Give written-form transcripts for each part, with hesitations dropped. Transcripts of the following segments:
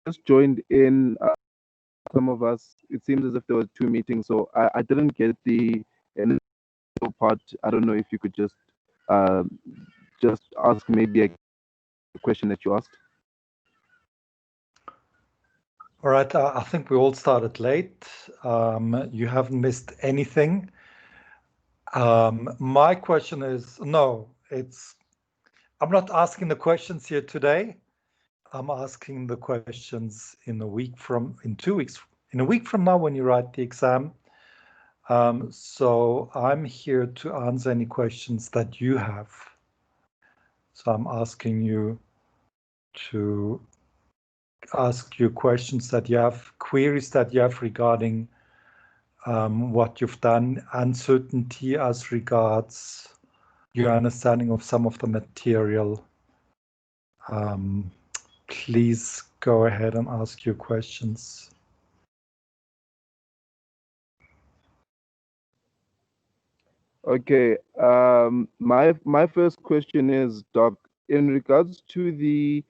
just joined in. Some of us, it seems as if there were two meetings, so I didn't get the initial part. I don't know if you could uh, just ask maybe a question that you asked. All right, I think we all started late. You haven't missed anything. My question is, no, I'm not asking the questions here today. I'm asking the questions in a week in 2 weeks, in a week from now when you write the exam. So I'm here to answer any questions that you have. So I'm asking you to ask you questions that you have, queries that you have regarding what you've done, uncertainty as regards your understanding of some of the material. Please go ahead and ask your questions. Okay. My first question is, Doc, in regards to the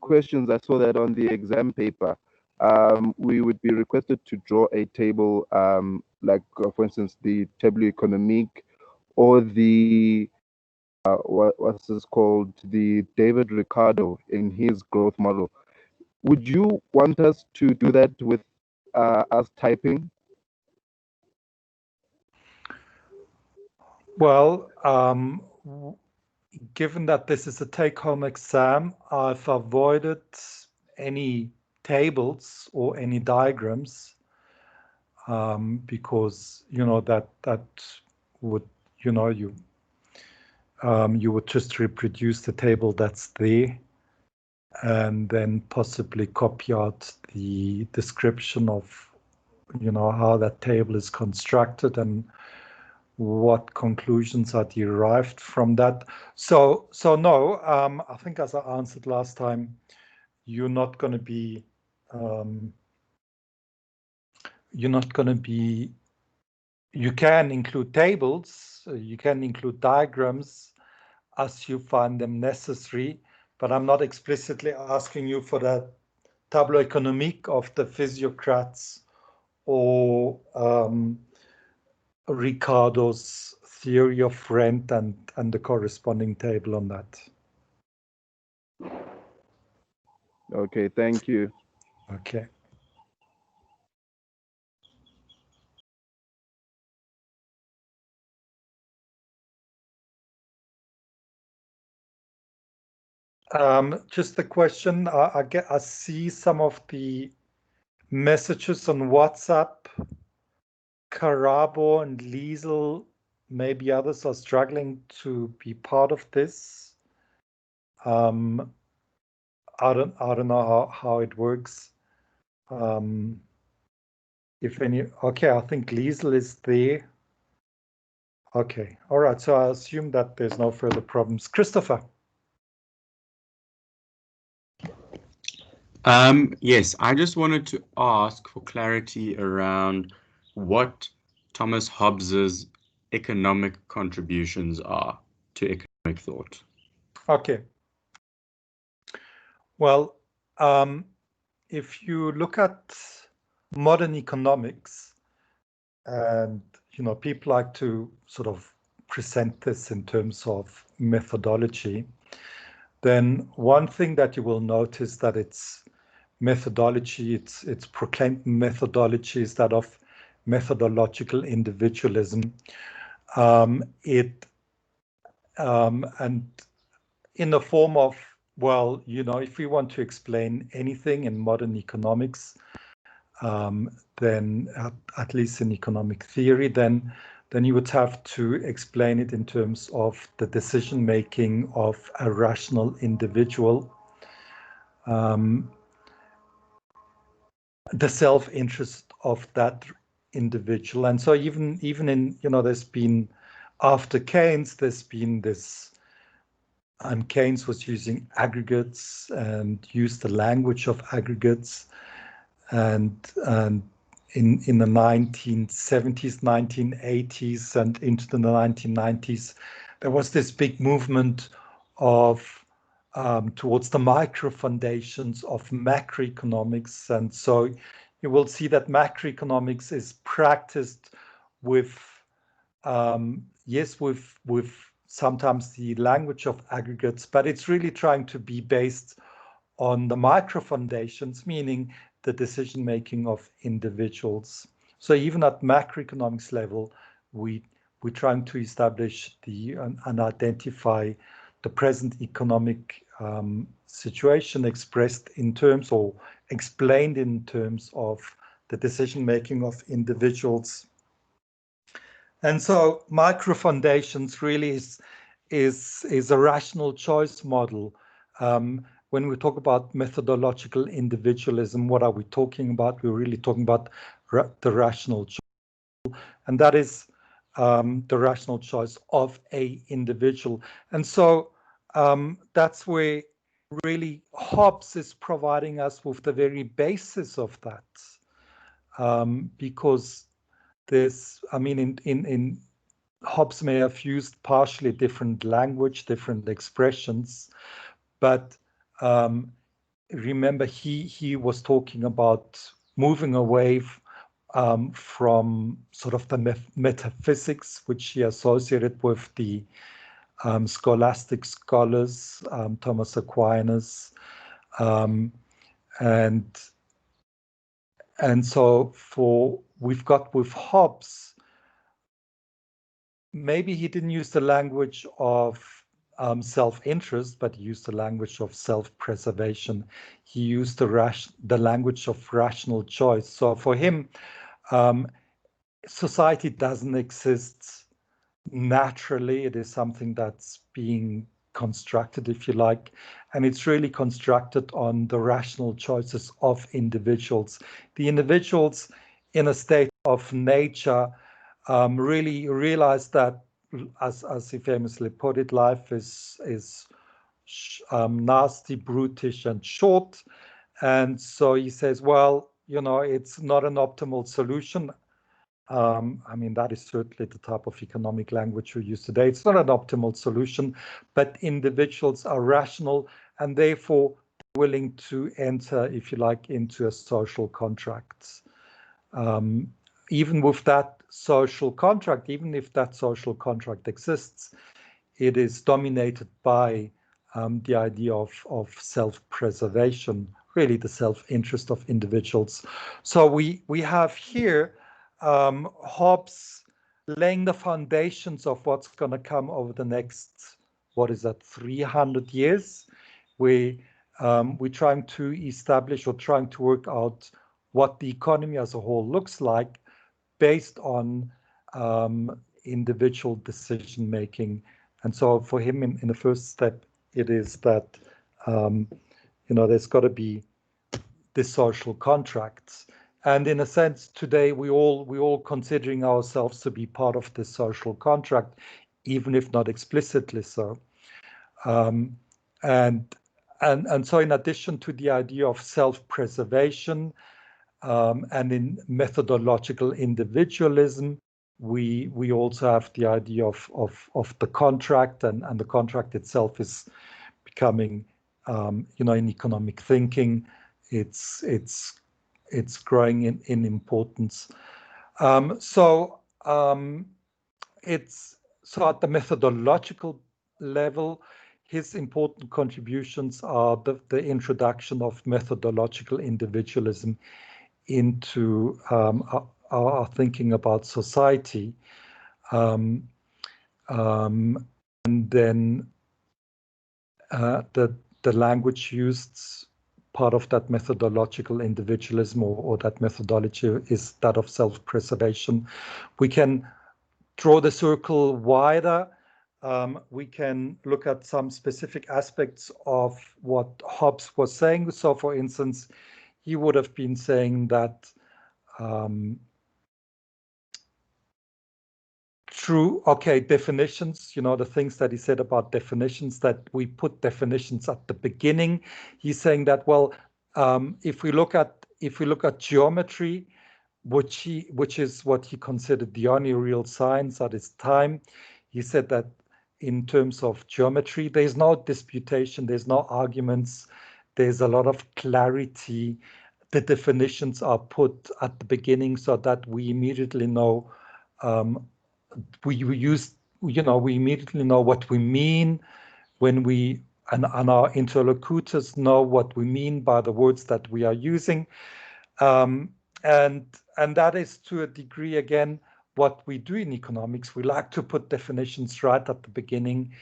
questions, I saw that on the exam paper. We would be requested to draw a table, like for instance, the table économique or the what's this called, the David Ricardo in his growth model. Would you want us to do that with us typing? Well, given that this is a take-home exam, I've avoided any tables or any diagrams because that would you would just reproduce the table that's there and then possibly copy out the description of how that table is constructed and what conclusions are derived from that. So no, I think as I answered last time, you're not going to be you can include tables, you can include diagrams as you find them necessary, but I'm not explicitly asking you for that tableau économique of the physiocrats or Ricardo's theory of rent and the corresponding table on that. Okay, thank you. Okay. Just a question. I see some of the messages on WhatsApp. Karabo and Liesel, maybe others are struggling to be part of this. I don't know how it works. If any, okay, I think Liesel is there. Okay, all right. So I assume that there's no further problems. Christopher. Yes, I just wanted to ask for clarity around what Thomas Hobbes's economic contributions are to economic thought. Okay. Well, if you look at modern economics, and people like to sort of present this in terms of methodology, then one thing that you will notice that its methodology, its proclaimed methodology is that of methodological individualism. And in the form of, well, if we want to explain anything in modern economics, then at least in economic theory, then you would have to explain it in terms of the decision making of a rational individual, the self-interest of that individual. And so even in, there's been, after Keynes, there's been this, and Keynes was using aggregates and used the language of aggregates, and in the 1970s, 1980s, and into the 1990s, there was this big movement of towards the micro foundations of macroeconomics. And so you will see that macroeconomics is practiced with, yes, with sometimes the language of aggregates, but it's really trying to be based on the micro foundations, meaning the decision making of individuals. So even at macroeconomics level, we're trying to establish and identify the present economic situation expressed in terms or explained in terms of the decision making of individuals. And so micro foundations really is a rational choice model. When we talk about methodological individualism, what are we talking about? We're really talking about the rational choice, and that is the rational choice of a individual. And so that's where really Hobbes is providing us with the very basis of that, because this, I mean, in Hobbes may have used partially different language, different expressions, but remember he was talking about moving away from sort of the metaphysics which he associated with the scholastic scholars, Thomas Aquinas, and so we've got with Hobbes, maybe he didn't use the language of self-interest, but he used the language of self-preservation. He used the language of rational choice. So for him, society doesn't exist naturally. It is something that's being constructed, if you like, and it's really constructed on the rational choices of individuals. The individuals in a state of nature really realize that, as he famously put it, life is nasty, brutish, and short. And so he says, well, it's not an optimal solution. I mean, that is certainly the type of economic language we use today. It's not an optimal solution, but individuals are rational and therefore willing to enter, if you like, into a social contract. Even with that social contract, even if that social contract exists, it is dominated by the idea of self-preservation, really the self-interest of individuals. So we have here Hobbes laying the foundations of what's going to come over the next, 300 years. We're trying to establish or trying to work out what the economy as a whole looks like based on individual decision making. And so for him, in the first step, it is that there's got to be this social contracts. And in a sense, today we all considering ourselves to be part of this social contract, even if not explicitly so. And so, in addition to the idea of self-preservation and in methodological individualism, we also have the idea of the contract, and the contract itself is becoming, in economic thinking, it's growing in importance. So at the methodological level, his important contributions are the introduction of methodological individualism into our thinking about society, and then the language used, part of that methodological individualism or that methodology is that of self-preservation. We can draw the circle wider. We can look at some specific aspects of what Hobbes was saying. So, for instance, he would have been saying that definitions, the things that he said about definitions, that we put definitions at the beginning. He's saying that, well, if we look at geometry, which is what he considered the only real science at his time, he said that in terms of geometry. There's no disputation, there's no arguments, there's a lot of clarity. The definitions are put at the beginning so that we immediately know, we immediately know what we mean when and our interlocutors know what we mean by the words that we are using. And that is, to a degree, again, what we do in economics. We like to put definitions right at the beginning.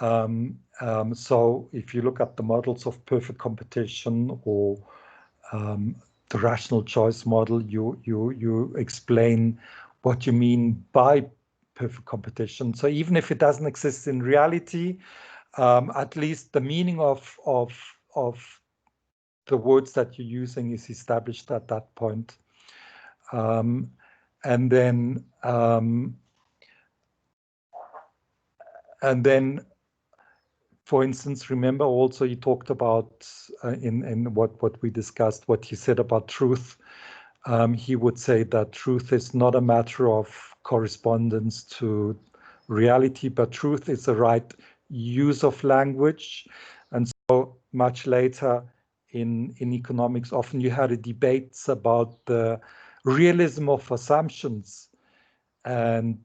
So if you look at the models of perfect competition or the rational choice model, you explain what you mean by perfect competition. So even if it doesn't exist in reality, at least the meaning of the words that you're using is established at that point. And then for instance, remember also you talked about in what we discussed, what he said about truth. He would say that truth is not a matter of correspondence to reality, but truth is the right use of language. And so much later in economics, often you had debates about the realism of assumptions. And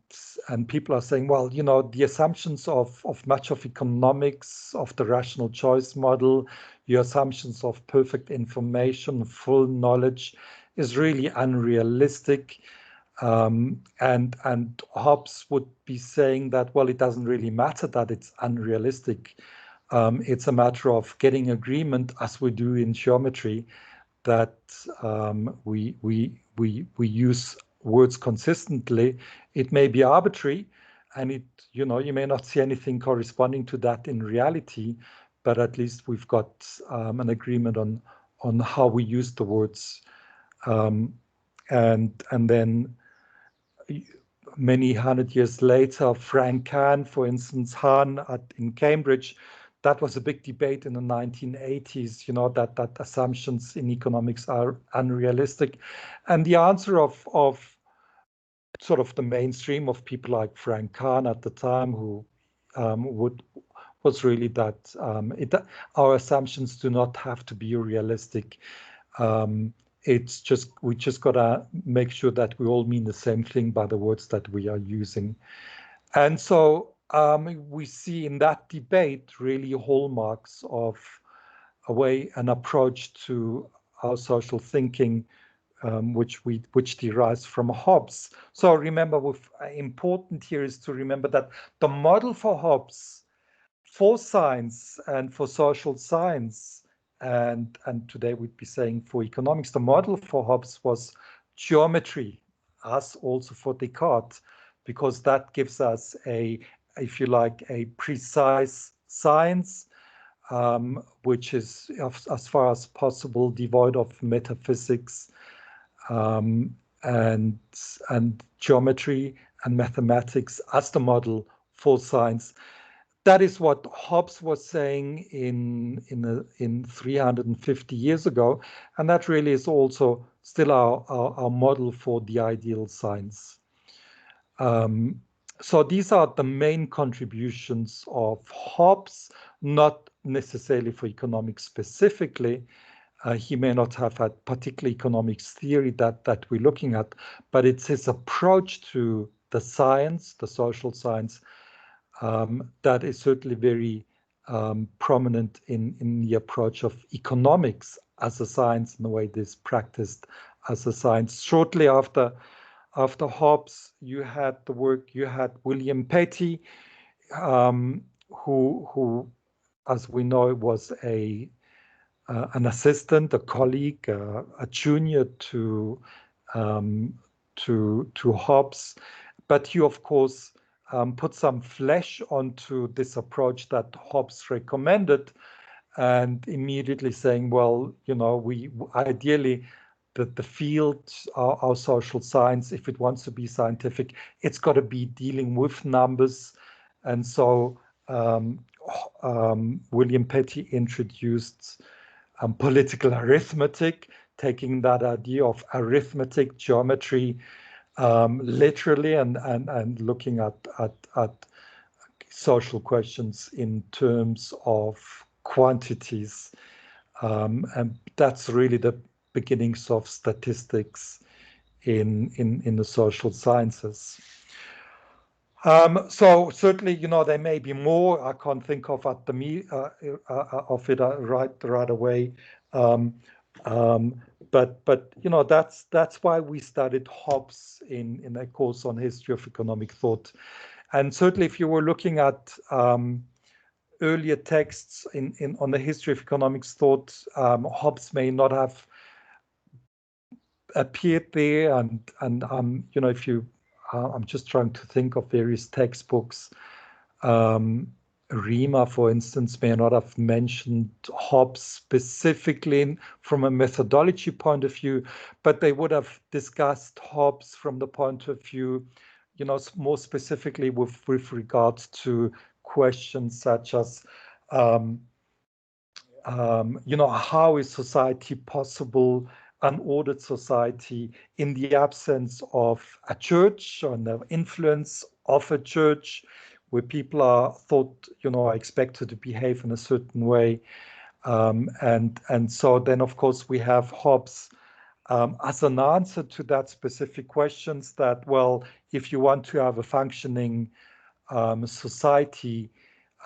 people are saying, well, the assumptions of much of economics, of the rational choice model, your assumptions of perfect information, full knowledge, is really unrealistic. And Hobbes would be saying that, well, it doesn't really matter that it's unrealistic. It's a matter of getting agreement, as we do in geometry, that we use words consistently. It may be arbitrary, and you may not see anything corresponding to that in reality, but at least we've got an agreement on how we use the words. And then many hundred years later, Frank Kahn, for instance, Hahn in Cambridge, that was a big debate in the 1980s, that assumptions in economics are unrealistic. And the answer of sort of the mainstream of people like Frank Kahn at the time, who was really that our assumptions do not have to be realistic. It's just, we just gotta make sure that we all mean the same thing by the words that we are using. And so we see in that debate really hallmarks of an approach to our social thinking, which derives from Hobbes. So remember, important here is to remember that the model for Hobbes, for science and for social science, and today we'd be saying for economics, the model for Hobbes was geometry, as also for Descartes, because that gives us if you like, a precise science, which is, as far as possible, devoid of metaphysics, and geometry and mathematics as the model for science. That is what Hobbes was saying in 350 years ago, and that really is also still our model for the ideal science. So these are the main contributions of Hobbes, not necessarily for economics specifically. He may not have had particular economics theory that we're looking at, but it's his approach to the science, the social science, that is certainly very prominent in the approach of economics as a science and the way it is practiced as a science. Shortly after Hobbes, you had William Petty, who, as we know, was an assistant, a colleague, a junior to Hobbes, but he, of course, put some flesh onto this approach that Hobbes recommended, and immediately saying, well, we ideally, the field, our social science, if it wants to be scientific, it's got to be dealing with numbers. And so William Petty introduced political arithmetic, taking that idea of arithmetic, geometry, literally, and looking at social questions in terms of quantities. And that's really the beginnings of statistics in the social sciences. So certainly, there may be more. I can't think of of it right away. But that's why we studied Hobbes in a course on history of economic thought. And certainly, if you were looking at earlier texts on the history of economics thought, Hobbes may not have appeared there. And if you I'm just trying to think of various textbooks. Riemer, for instance, may not have mentioned Hobbes specifically from a methodology point of view, but they would have discussed Hobbes from the point of view, more specifically with regards to questions such as, how is society possible, an ordered society, in the absence of a church or the influence of a church, where people are thought, are expected to behave in a certain way. And so then, of course, we have Hobbes as an answer to that specific questions that, well, if you want to have a functioning society,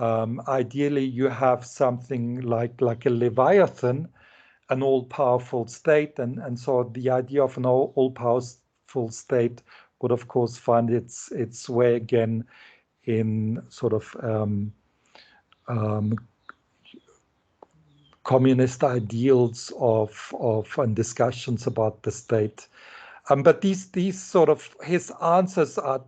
ideally you have something like a Leviathan, an all-powerful state, and so the idea of an all-powerful state would, of course, find its way again in sort of communist ideals and discussions about the state. But these sort of his answers are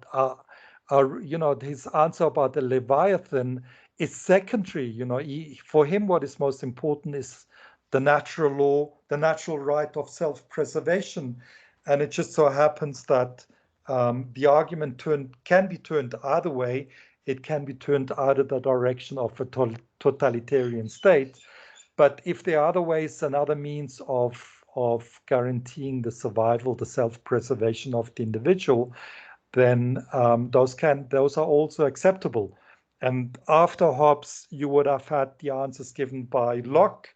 his answer about the Leviathan is secondary. For him, what is most important is the natural law, the natural right of self-preservation. And it just so happens that the argument can be turned either way. It can be turned out of the direction of a totalitarian state. But if there are other ways and other means of guaranteeing the survival, the self-preservation of the individual, then those are also acceptable. And after Hobbes, you would have had the answers given by Locke.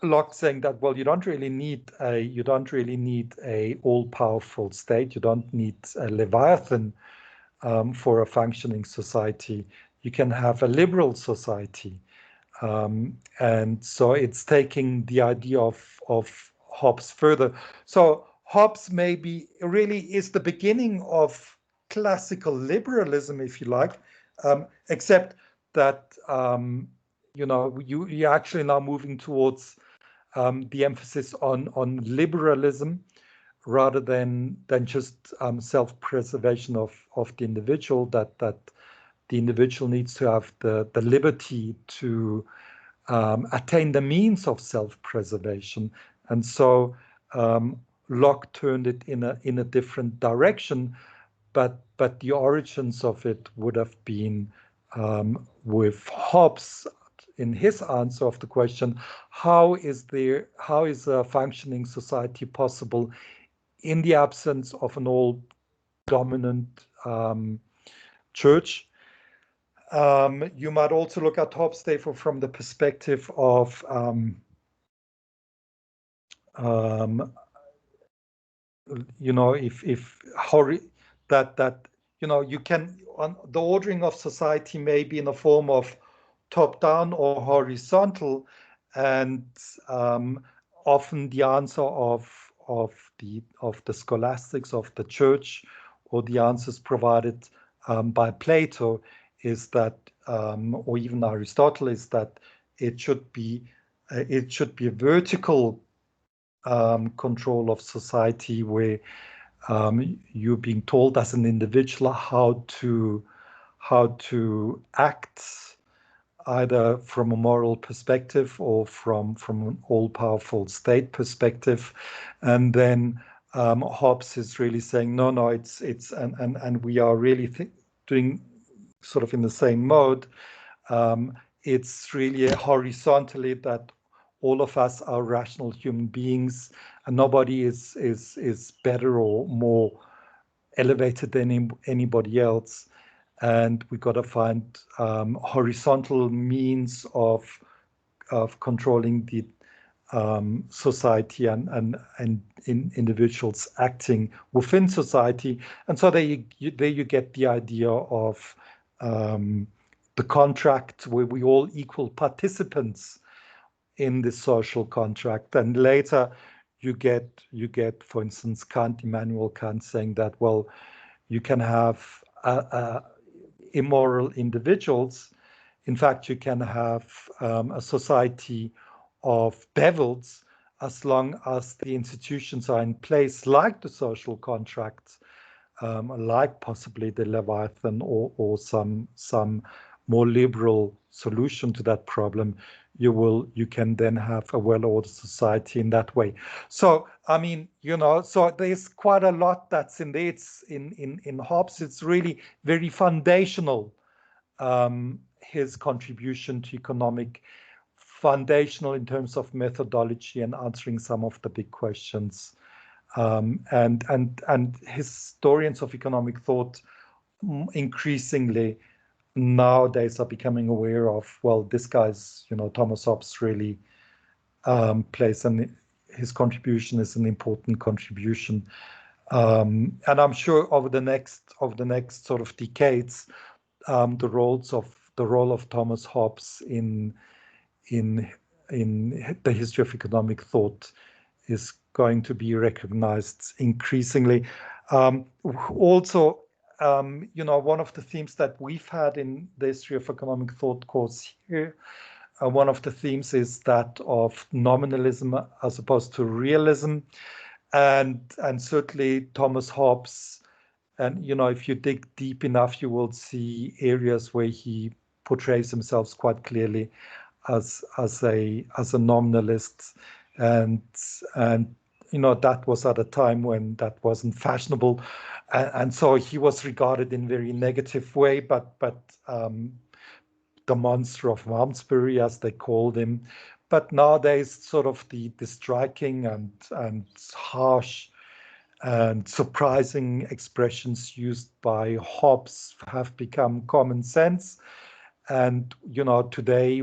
Locke saying that, well, you don't really need a all-powerful state. You don't need a Leviathan for a functioning society. You can have a liberal society. And so it's taking the idea of Hobbes further. So Hobbes maybe really is the beginning of classical liberalism, if you like, except that you're actually now moving towards the emphasis on liberalism rather than just self-preservation of the individual, that the individual needs to have the liberty to attain the means of self-preservation. And so Locke turned it in a different direction, but the origins of it would have been with Hobbes in his answer of the question, how is a functioning society possible in the absence of an all dominant church? You might also look at Hobbes therefore from the perspective of if that you can, the ordering of society may be in the form of top-down or horizontal, and often the answer of the scholastics of the church, or the answers provided by Plato, is that, or even Aristotle, is that it should be a vertical control of society, where you're being told as an individual how to act, either from a moral perspective or from an all-powerful state perspective. And then Hobbes is really saying, no, it's and we are really doing sort of in the same mode. It's really horizontally that all of us are rational human beings, and nobody is better or more elevated than anybody else. and we got to find horizontal means of controlling the society and individuals acting within society. And so there you get the idea of the contract, where we all equal participants in the social contract. And later you get, for instance, Immanuel Kant saying that, well, you can have immoral individuals. In fact, you can have a society of devils as long as the institutions are in place, like the social contracts, like possibly the Leviathan or some more liberal solution to that problem. You can then have a well-ordered society in that way. So I mean, so there's quite a lot that's in there. It's in Hobbes. It's really very foundational. His contribution to economic, foundational in terms of methodology and answering some of the big questions. And historians of economic thought increasingly nowadays are becoming aware of, well, this guy's, Thomas Hobbes really his contribution is an important contribution. And I'm sure over the next sort of decades, the role of Thomas Hobbes in the history of economic thought is going to be recognized increasingly. Also, one of the themes that we've had in the history of economic thought course here, one of the themes is that of nominalism as opposed to realism, and certainly Thomas Hobbes. And if you dig deep enough, you will see areas where he portrays himself quite clearly as a nominalist, and that was at a time when that wasn't fashionable, and so he was regarded in a very negative way. But the monster of Malmesbury, as they called him. But nowadays, sort of the striking and harsh and surprising expressions used by Hobbes have become common sense. And today,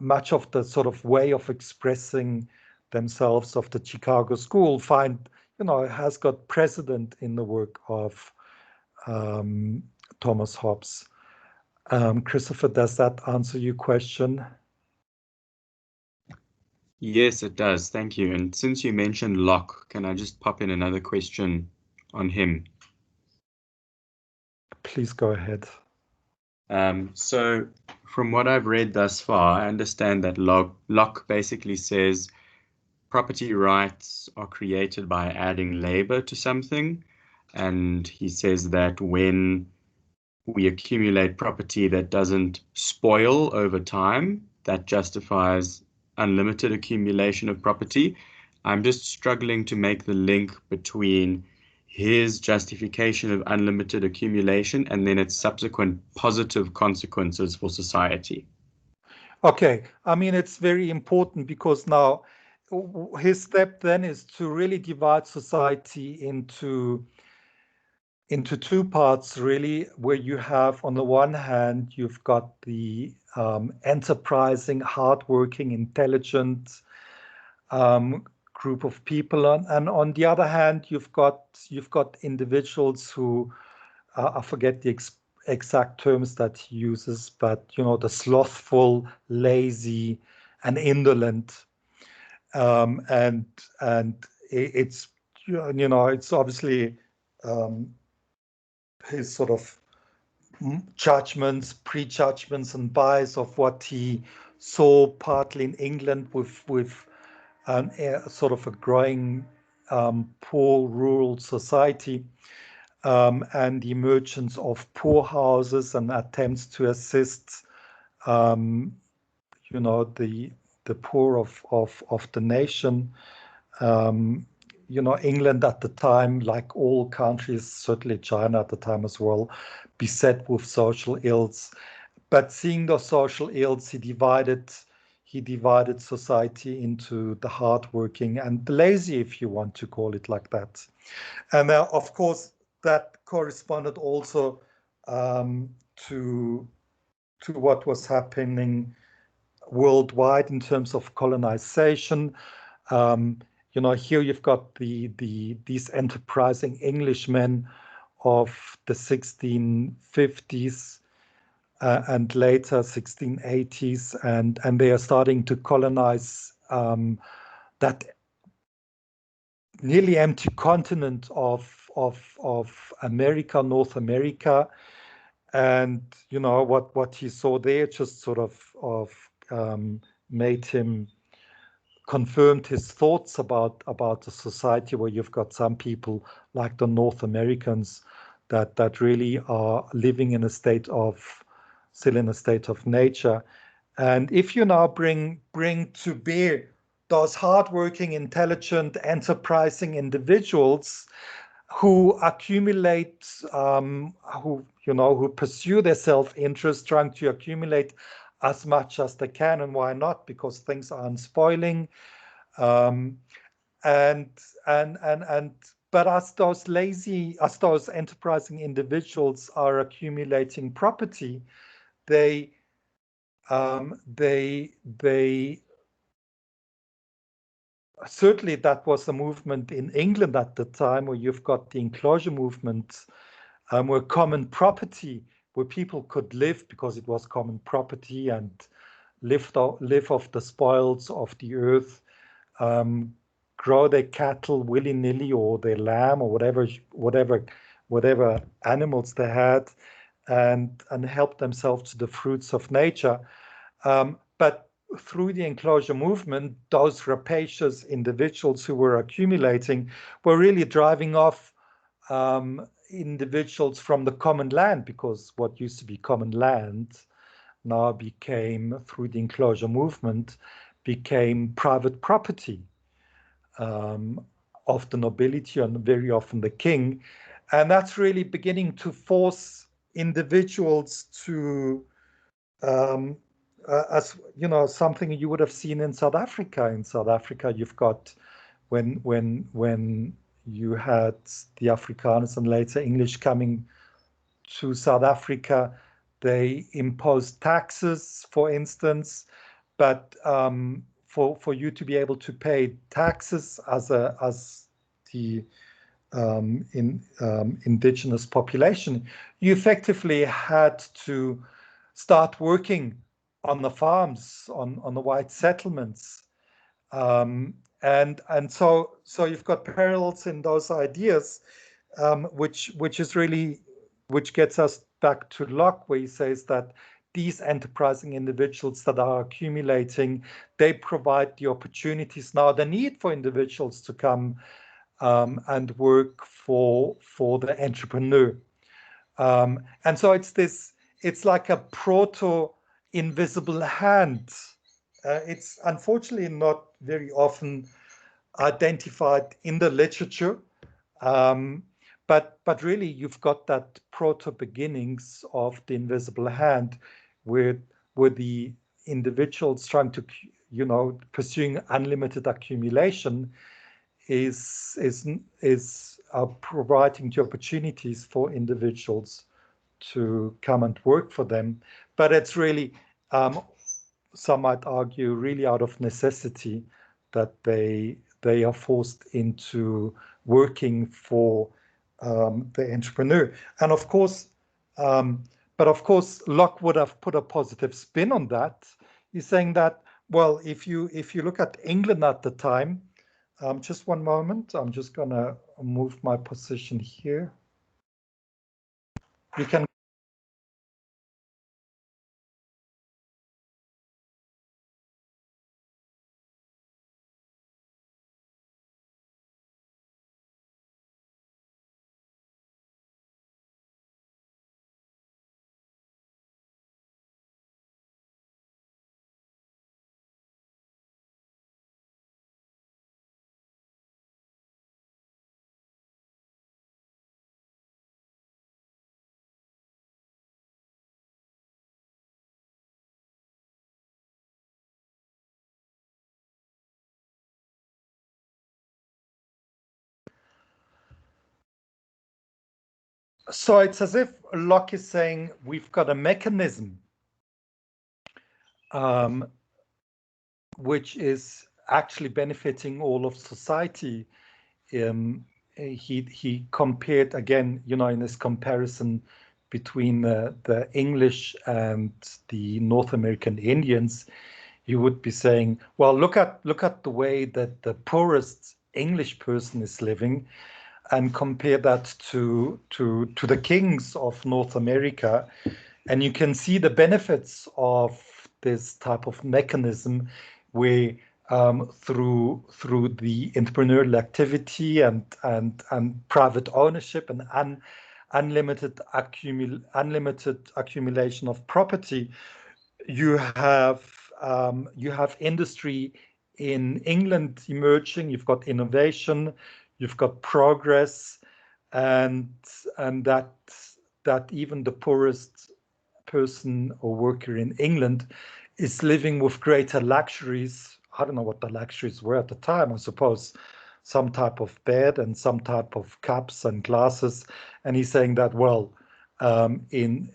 much of the sort of way of expressing themselves of the Chicago School has got precedent in the work of Thomas Hobbes. Christopher, does that answer your question? Yes, it does. Thank you. And since you mentioned Locke, can I just pop in another question on him? Please go ahead. So from what I've read thus far, I understand that Locke basically says property rights are created by adding labor to something. And he says that when we accumulate property that doesn't spoil over time, that justifies unlimited accumulation of property. I'm just struggling to make the link between his justification of unlimited accumulation and then its subsequent positive consequences for society. Okay, I mean, it's very important because now his step then is to really divide society into two parts, really, where you have, on the one hand, you've got the enterprising, hardworking, intelligent group of people, and on the other hand, you've got individuals who I forget the exact terms that he uses, but the slothful, lazy, and indolent, and it's it's obviously his sort of prejudgments and bias of what he saw partly in England with sort of a growing poor rural society, and the emergence of poorhouses and attempts to assist the poor of the nation. England at the time, like all countries, certainly China at the time as well, beset with social ills. But seeing those social ills, he divided society into the hardworking and the lazy, if you want to call it like that. And of course, that corresponded also to what was happening worldwide in terms of colonization. Here you've got these enterprising Englishmen of the 1650s and later 1680s, and they are starting to colonize that nearly empty continent of America, North America. And what he saw there just sort of made him confirmed his thoughts about a society where you've got some people like the North Americans that really are living in a state of still in a state of nature. And if you now bring to bear those hardworking, intelligent, enterprising individuals who accumulate, who pursue their self-interest, trying to accumulate as much as they can, and why not? Because things are unspoiling, and but as those enterprising individuals are accumulating property, they certainly that was a movement in England at the time, where you've got the enclosure movement, where common property, where people could live because it was common property, and live off the spoils of the earth, grow their cattle willy-nilly, or their lamb, or whatever animals they had, and help themselves to the fruits of nature. But through the enclosure movement, those rapacious individuals who were accumulating were really driving off individuals from the common land, because what used to be common land now became, through the enclosure movement, became private property of the nobility, and very often the king. And that's really beginning to force individuals to, as something you would have seen in South Africa. In South Africa, you've got when you had the Afrikaners and later English coming to South Africa, they imposed taxes, for instance, but for you to be able to pay taxes as the indigenous population, you effectively had to start working on the farms, on the white settlements, and so you've got parallels in those ideas, which gets us back to Locke, where he says that these enterprising individuals that are accumulating, they provide the opportunities. Now, the need for individuals to come and work for the entrepreneur. And so it's like a proto-invisible hand. It's unfortunately not very often identified in the literature, but really you've got that proto-beginnings of the invisible hand, where the individuals trying to, pursuing unlimited accumulation is providing the opportunities for individuals to come and work for them. But it's really, some might argue, really out of necessity that they are forced into working for the entrepreneur. And of course, Locke would have put a positive spin on that. He's saying that, well, if you look at England at the time, just one moment, I'm just gonna move my position here. You can So it's as if Locke is saying we've got a mechanism which is actually benefiting all of society. He compared again, in this comparison between the English and the North American Indians, you would be saying, well, look at the way that the poorest English person is living, and compare that to the kings of North America, and you can see the benefits of this type of mechanism, where through the entrepreneurial activity and private ownership and unlimited accumulation of property, you have industry in England emerging. You've got innovation, you've got progress, and that even the poorest person or worker in England is living with greater luxuries. I don't know what the luxuries were at the time. I suppose some type of bed and some type of cups and glasses. And he's saying that, well, in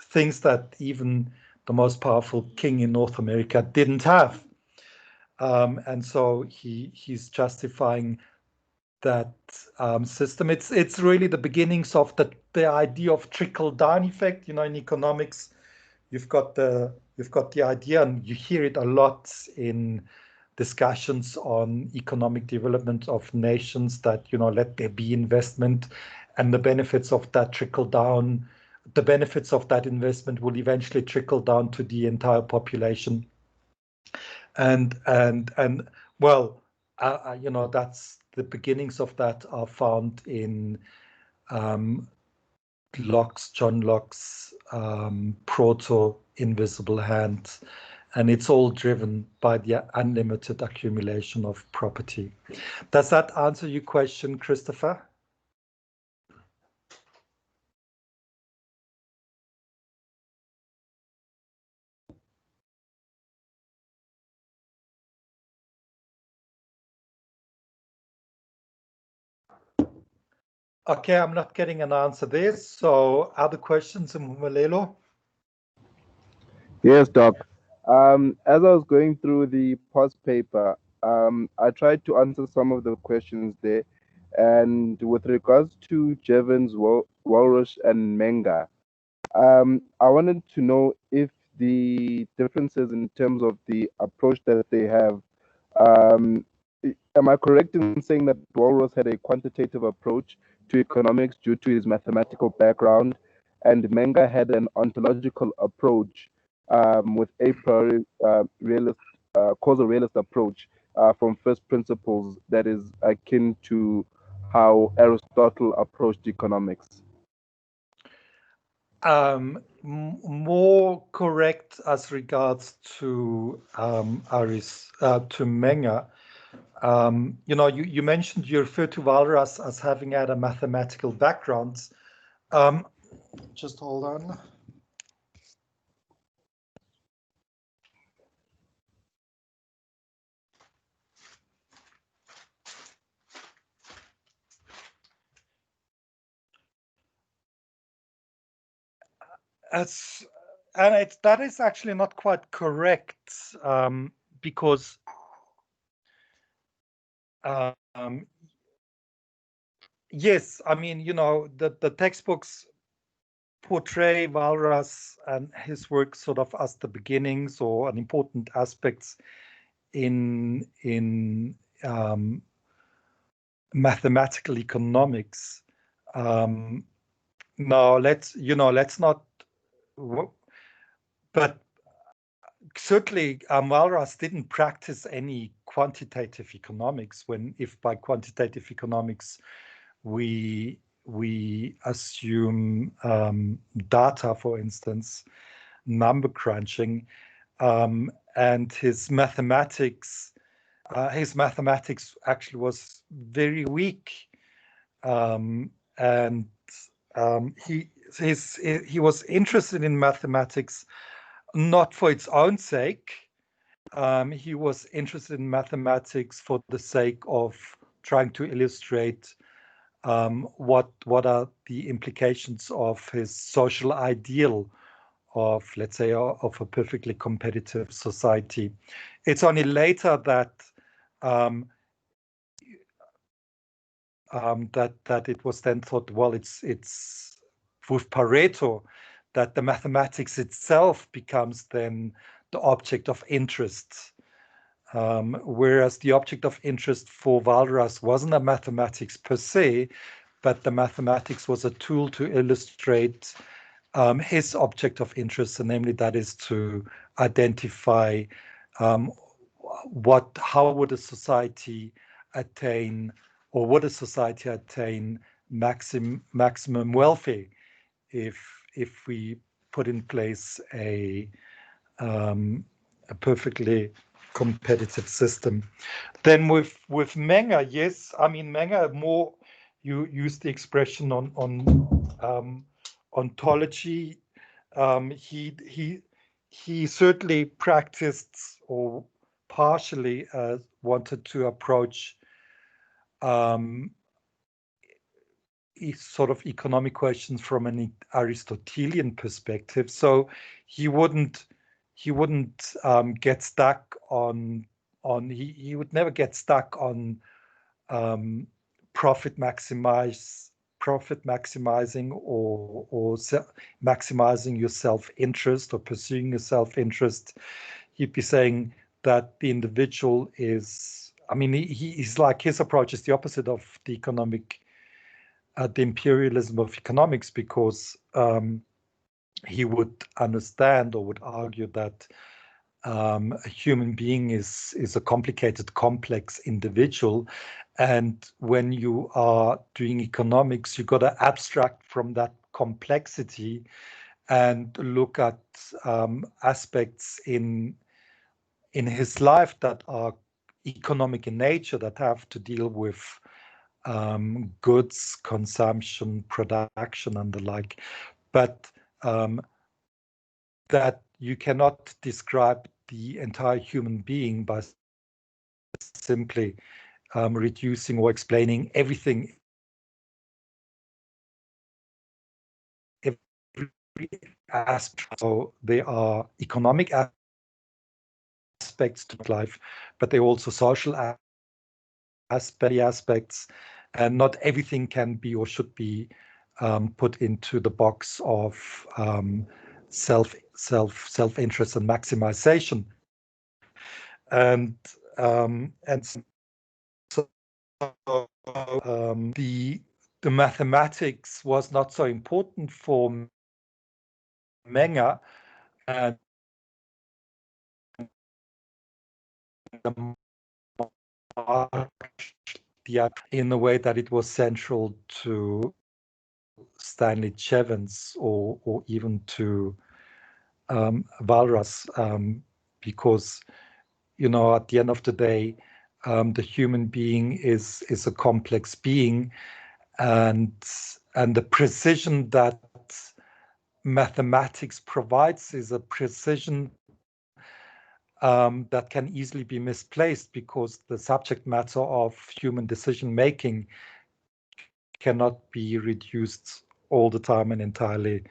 things that even the most powerful king in North America didn't have. And so he's justifying that system. It's really the beginnings of the idea of trickle down effect. In economics, you've got the idea, and you hear it a lot in discussions on economic development of nations, that let there be investment, and the benefits of that trickle down. The benefits of that investment will eventually trickle down to the entire population. And well, that's the beginnings of that are found in John Locke's proto-invisible hand, and it's all driven by the unlimited accumulation of property. Does that answer your question, Christopher? Okay, I'm not getting an answer there. So other questions, Mpumelelo? Yes, Doc. As I was going through the past paper, I tried to answer some of the questions there. And with regards to Jevons, Walrus, and Menga, I wanted to know if the differences in terms of the approach that they have, um, am I correct in saying that Walrus had a quantitative approach to economics due to his mathematical background, and Menga had an ontological approach with a priori realist, causal realist approach from first principles that is akin to how Aristotle approached economics? More correct as regards to to Menger. You mentioned, you refer to Walras as having had a mathematical background. Just hold on. That is actually not quite correct, because yes, I mean, the textbooks portray Walras and his work sort of as the beginnings or an important aspects in mathematical economics. Now let's not, but certainly Walras didn't practice any quantitative economics. If by quantitative economics we assume data, for instance, number crunching, and his mathematics actually was very weak, and he was interested in mathematics not for its own sake. He was interested in mathematics for the sake of trying to illustrate what are the implications of his social ideal of, let's say, of a perfectly competitive society. It's only later that that it was then thought, well, it's with Pareto that the mathematics itself becomes then the object of interest. Whereas the object of interest for Walras wasn't a mathematics per se, but the mathematics was a tool to illustrate his object of interest, and namely that is to identify how would a society attain, or would a society attain maximum welfare if we put in place a perfectly competitive system. Then with Menger, yes, I mean Menger more, you use the expression on ontology. He certainly practiced, or partially wanted to approach sort of economic questions from an Aristotelian perspective. So he wouldn't get stuck on he would never get stuck on profit maximizing or maximizing your self-interest or pursuing your self-interest. He'd be saying that the individual is, I mean, he's like, his approach is the opposite of the imperialism of economics, because he would understand or would argue that a human being is a complicated, complex individual. And when you are doing economics, you got to abstract from that complexity and look at aspects in his life that are economic in nature, that have to deal with goods, consumption, production, and the like. But that you cannot describe the entire human being by simply reducing or explaining everything, every aspect. So there are economic aspects to life, but there are also social aspects, and not everything can be or should be put into the box of self-interest and maximization. And so the mathematics was not so important for Menger, and in the way that it was central to Stanley Jevons or even to Walras, because, you know, at the end of the day, the human being is a complex being, and the precision that mathematics provides is a precision that can easily be misplaced, because the subject matter of human decision making cannot be reduced all the time and entirely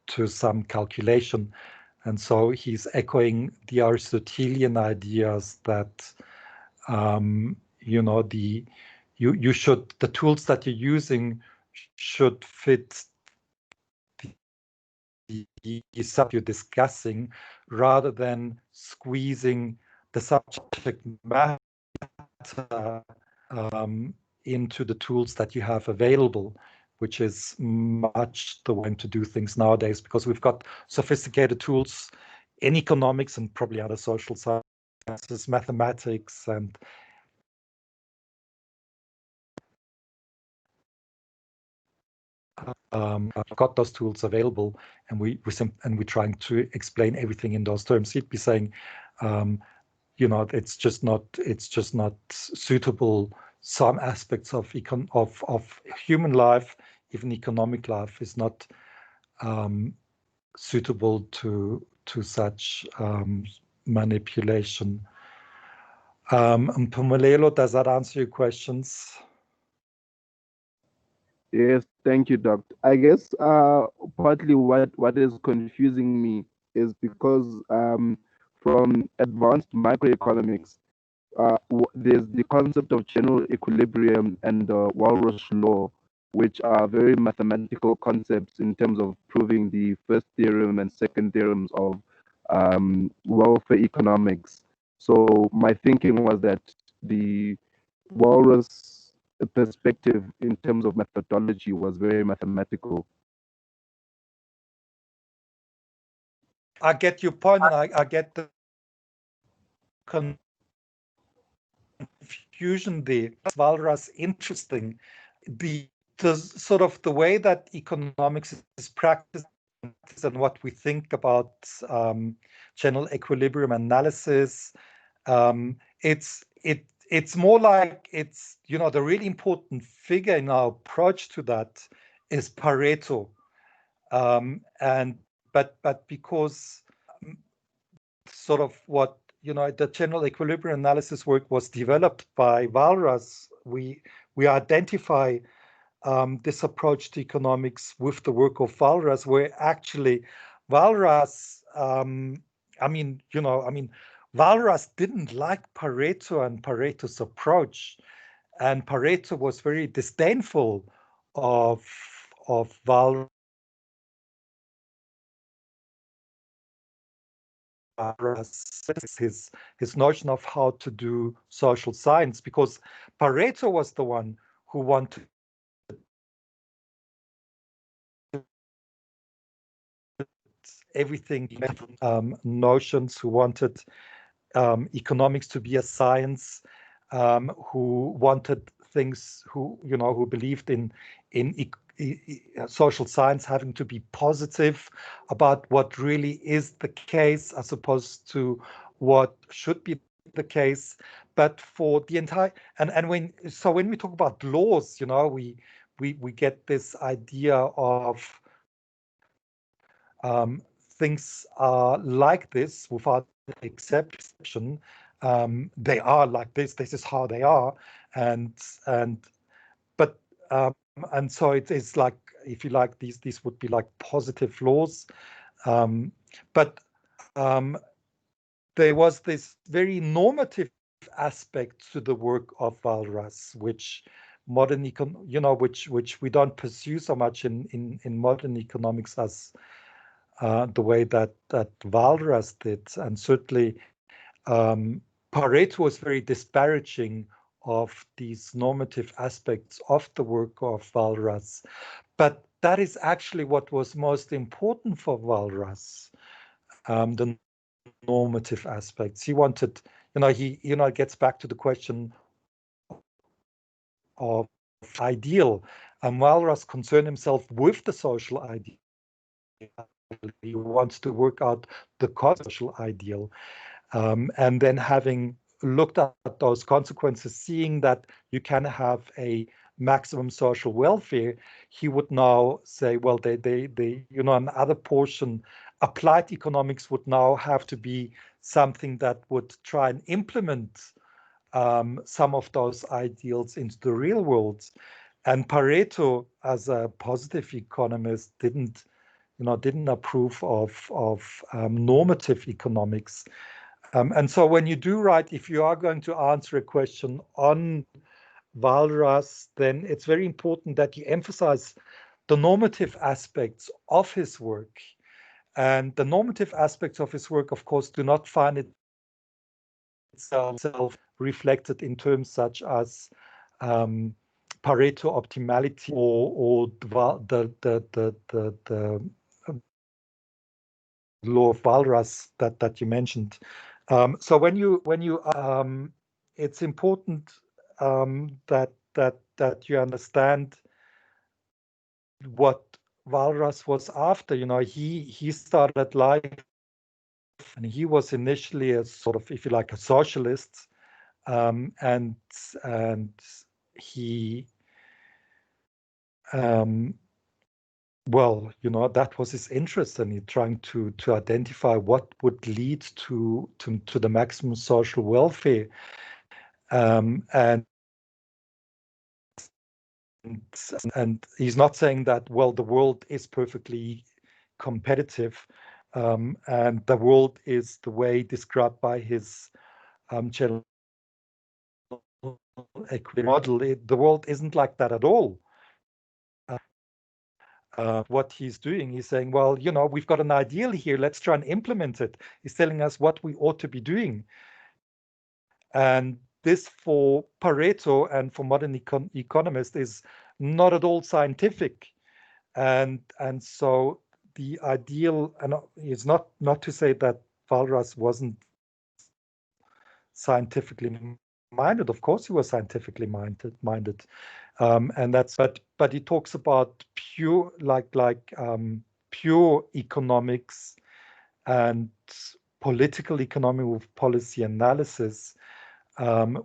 to some calculation. And so he's echoing the Aristotelian ideas that you know, the tools that you're using should fit the subject you're discussing, rather than squeezing the subject matter into the tools that you have available, which is much the way to do things nowadays, because we've got sophisticated tools in economics and probably other social sciences, mathematics, and I've got those tools available, and we're trying to explain everything in those terms. He'd be saying, you know, it's just not suitable. Some aspects of human life, even economic life, is not suitable to such manipulation. Mpumelelo, does that answer your questions? Yes, thank you, Doctor. I guess partly what is confusing me is because from advanced microeconomics, there's the concept of general equilibrium and the walrus law, which are very mathematical concepts in terms of proving the first theorem and second theorems of welfare economics. So my thinking was that the walrus perspective in terms of methodology was very mathematical. I get your point, and I get the confusion there. Walras interesting. The sort of the way that economics is practiced and what we think about general equilibrium analysis, it's more like it's, you know, the really important figure in our approach to that is Pareto, and but because sort of what, you know, the general equilibrium analysis work was developed by Walras, we identify this approach to economics with the work of Walras, where actually Walras, Walras didn't like Pareto and Pareto's approach, and Pareto was very disdainful of Walras. His notion of how to do social science, because Pareto was the one who wanted everything, notions, who wanted economics to be a science, who wanted things, who believed in social science having to be positive about what really is the case, as opposed to what should be the case. But for the entire, and when we talk about laws, we get this idea of things are like this without exception. They are like this. This is how they are, and but and so it is like, if you like, these would be like positive laws, but there was this very normative aspect to the work of Walras, which which we don't pursue so much in modern economics as the way that Walras did, and certainly Pareto was very disparaging of these normative aspects of the work of Walras, but that is actually what was most important for Walras, the normative aspects. He wanted, it gets back to the question of ideal. Walras concerned himself with the social ideal. He wants to work out the social ideal. And then, having looked at those consequences, seeing that you can have a maximum social welfare, he would now say, well, another portion, applied economics would now have to be something that would try and implement some of those ideals into the real world. And Pareto, as a positive economist, didn't approve of normative economics. And so when you do write, if you are going to answer a question on Walras, then it's very important that you emphasize the normative aspects of his work. And the normative aspects of his work, of course, do not find itself reflected in terms such as Pareto optimality or the law of Walras that you mentioned. So when you it's important that you understand what Walras was after. He started life, and he was initially a sort of, if you like, a socialist, and he well, that was his interest, and he trying to identify what would lead to the maximum social welfare, and and he's not saying that, well, the world is perfectly competitive, and the world is the way described by his general equity model. The world isn't like that at all. What he's doing, he's saying, well, we've got an ideal here, let's try and implement it. He's telling us what we ought to be doing. And this, for Pareto and for modern economists, is not at all scientific. And so the ideal, and it's not to say that Walras wasn't scientifically minded. Of course he was scientifically minded. And that's, but he talks about pure, pure economics and political economy with policy analysis,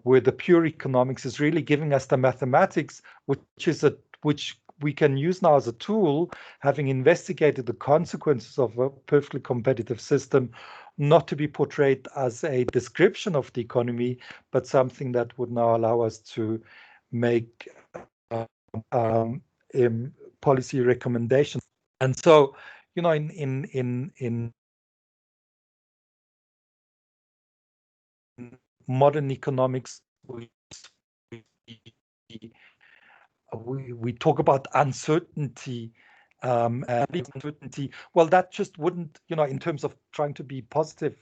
where the pure economics is really giving us the mathematics, which we can use now as a tool, having investigated the consequences of a perfectly competitive system, not to be portrayed as a description of the economy, but something that would now allow us to make policy recommendations. And so, in modern economics, we talk about uncertainty, and uncertainty. Well, that just wouldn't, in terms of trying to be positive,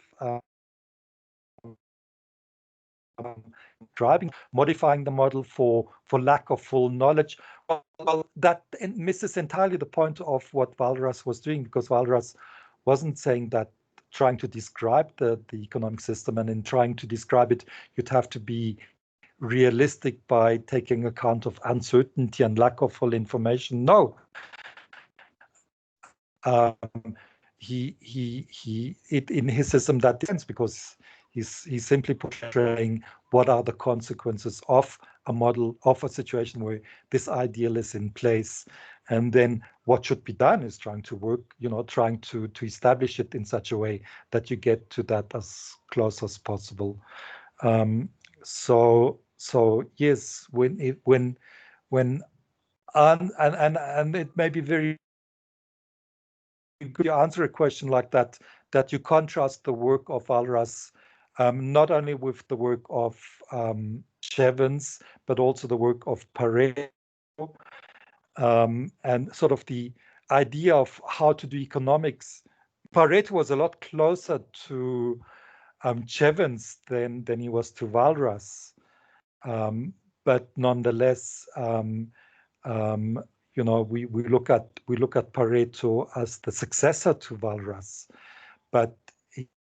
driving, modifying the model for lack of full knowledge. Well, that misses entirely the point of what Walras was doing, because Walras wasn't saying that trying to describe the economic system, and in trying to describe it, you'd have to be realistic by taking account of uncertainty and lack of full information. No. In his system that depends, because he's simply portraying what are the consequences of a model, of a situation where this ideal is in place, and then what should be done is trying to work, trying to establish it in such a way that you get to that as close as possible. So yes, when and it may be very good to answer a question like that you contrast the work of Walras not only with the work of Jevons, but also the work of Pareto, and sort of the idea of how to do economics. Pareto was a lot closer to Jevons than he was to Walras, but nonetheless, we look at Pareto as the successor to Walras, but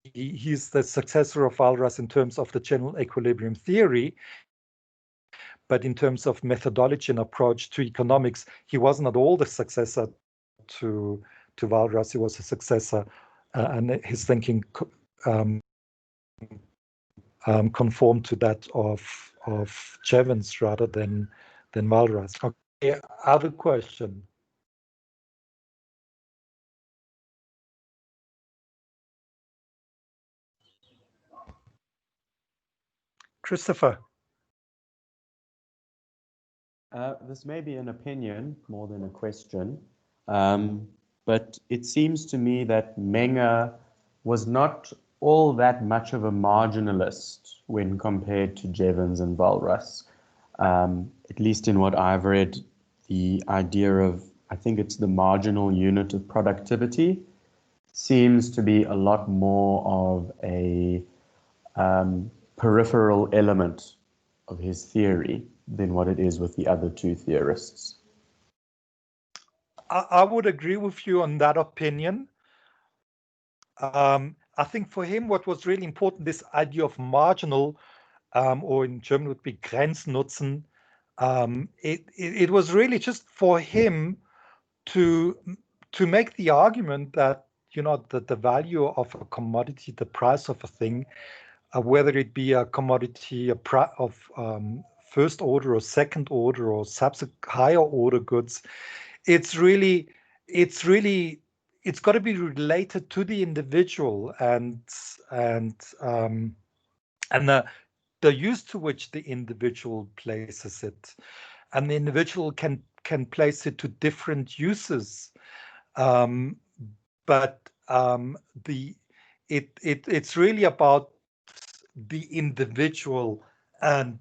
he's the successor of Walras in terms of the general equilibrium theory. But in terms of methodology and approach to economics, he wasn't at all the successor to Walras. He was a successor, and his thinking conformed to that of Jevons rather than Walras. Okay, other question. Christopher. This may be an opinion more than a question, but it seems to me that Menger was not all that much of a marginalist when compared to Jevons and Walras. At least in what I've read, the idea of, I think it's the marginal unit of productivity, seems to be a lot more of a peripheral element of his theory than what it is with the other two theorists. I would agree with you on that opinion. I think for him, what was really important, this idea of marginal, or in German would be Grenznutzen, it was really just for him to make the argument that, that the value of a commodity, the price of a thing, whether it be a commodity of first order or second order or subsequent higher order goods, it's got to be related to the individual and the use to which the individual places it. and the individual can place it to different uses. But it's really about the individual, and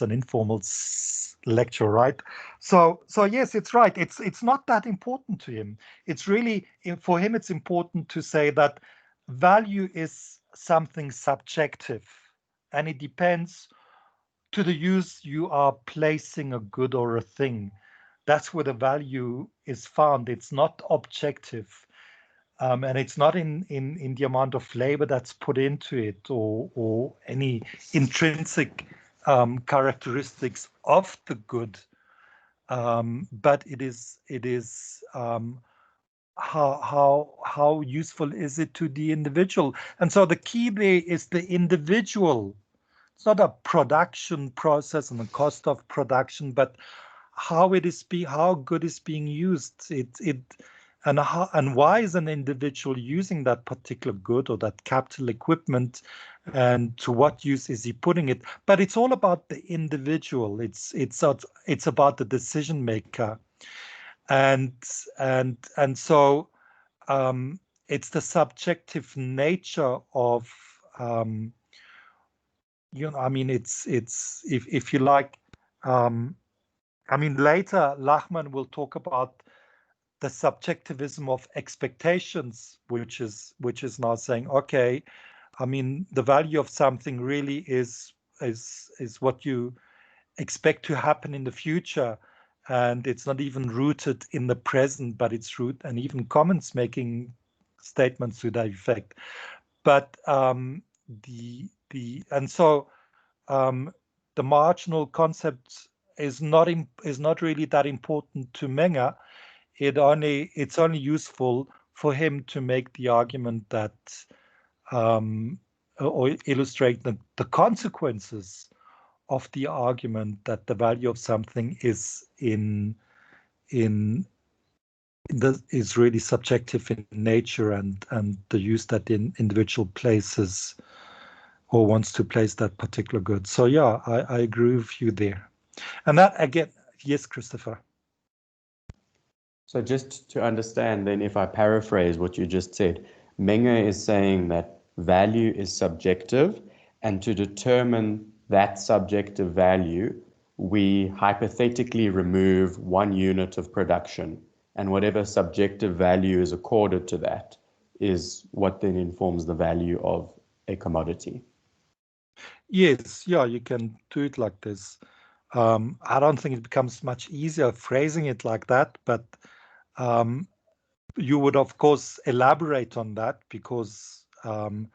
an informal lecture, right? So yes, it's right. It's not that important to him. It's really, for him, it's important to say that value is something subjective, and it depends to the use you are placing a good or a thing. That's where the value is found. It's not objective. And it's not in the amount of labor that's put into it, or any intrinsic characteristics of the good, but it is how useful is it to the individual. And so the key there is the individual. It's not a production process and the cost of production, but how good is being used. And why is an individual using that particular good or that capital equipment, and to what use is he putting it? But it's all about the individual. It's about the decision maker, and so it's the subjective nature of I mean, it's if you like. I mean, later Lachman will talk about the subjectivism of expectations, which is now saying, okay, I mean, the value of something really is what you expect to happen in the future, and it's not even rooted in the present, but it's rooted, and even Commons making statements to that effect. But the marginal concept is not really that important to Menger. It's only useful for him to make the argument that or illustrate the consequences of the argument that the value of something is is really subjective in nature, and the use that the individual places or wants to place that particular good. So yeah, I agree with you there. And that again, yes, Christopher. So just to understand then, if I paraphrase what you just said, Menger is saying that value is subjective, and to determine that subjective value, we hypothetically remove one unit of production, and whatever subjective value is accorded to that is what then informs the value of a commodity. Yes, yeah, you can do it like this. I don't think it becomes much easier phrasing it like that, but you would, of course, elaborate on that, because you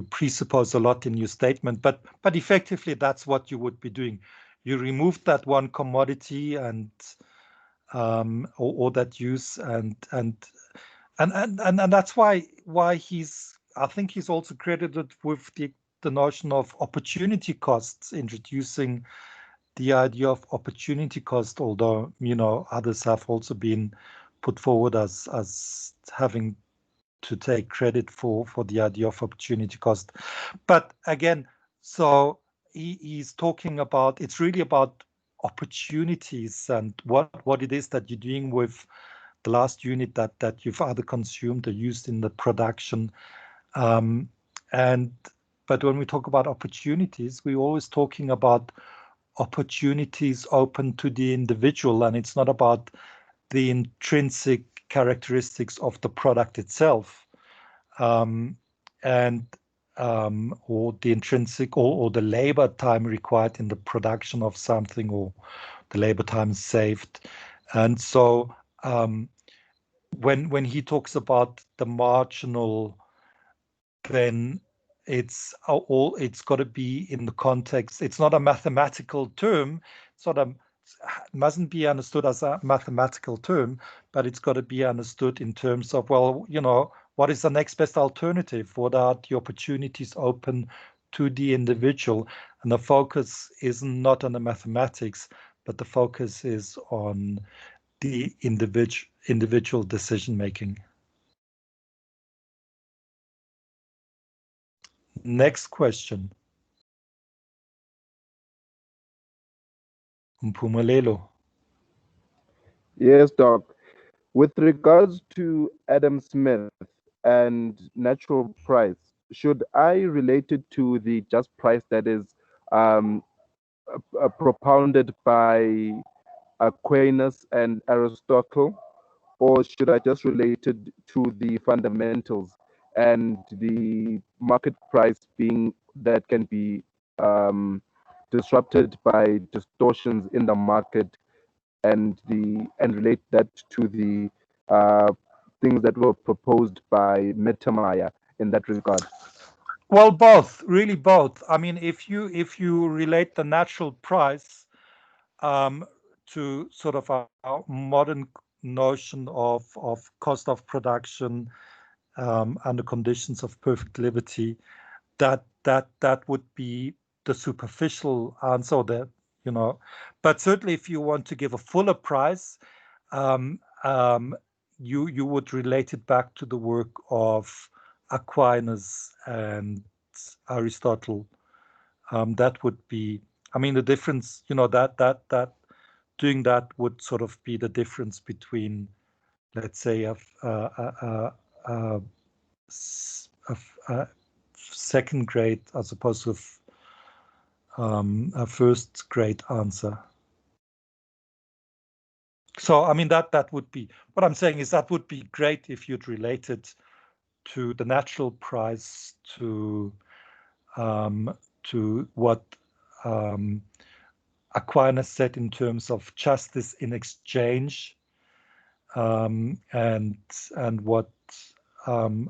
presuppose a lot in your statement, but effectively that's what you would be doing. You remove that one commodity and or that use, and that's why I think he's also credited with the notion of opportunity costs, introducing the idea of opportunity cost, although others have also been put forward as having to take credit for the idea of opportunity cost. But again, so he's talking about, it's really about opportunities and what it is that you're doing with the last unit that you've either consumed or used in the production. But when we talk about opportunities, we're always talking about opportunities open to the individual, and it's not about the intrinsic characteristics of the product itself, or the intrinsic or the labor time required in the production of something, or the labor time saved. And so when he talks about the marginal, then it's got to be in the context. It's not a mathematical term. Mustn't be understood as a mathematical term, but it's got to be understood in terms of, well, what is the next best alternative? What are the opportunities open to the individual? And the focus is not on the mathematics, but the focus is on the individual decision making. Next question. Mpumelelo. Yes, Doc. With regards to Adam Smith and natural price, should I relate it to the just price that is um, propounded by Aquinas and Aristotle, or should I just relate it to the fundamentals and the market price being that can be disrupted by distortions in the market and relate that to the uh, things that were proposed by Mittermeier in that regard? Well, both, really both. I mean, if you relate the natural price to sort of our modern notion of cost of production under conditions of perfect liberty, that would be the superficial answer that, you know. But certainly, if you want to give a fuller price, um, um, you would relate it back to the work of Aquinas and Aristotle. That would be, I mean, the difference, you know, that doing that would sort of be the difference between, let's say, a second grade as opposed to a first grade answer. So, I mean, that would be, what I'm saying is that would be great if you'd relate it to the natural price, to what Aquinas said in terms of justice in exchange, and what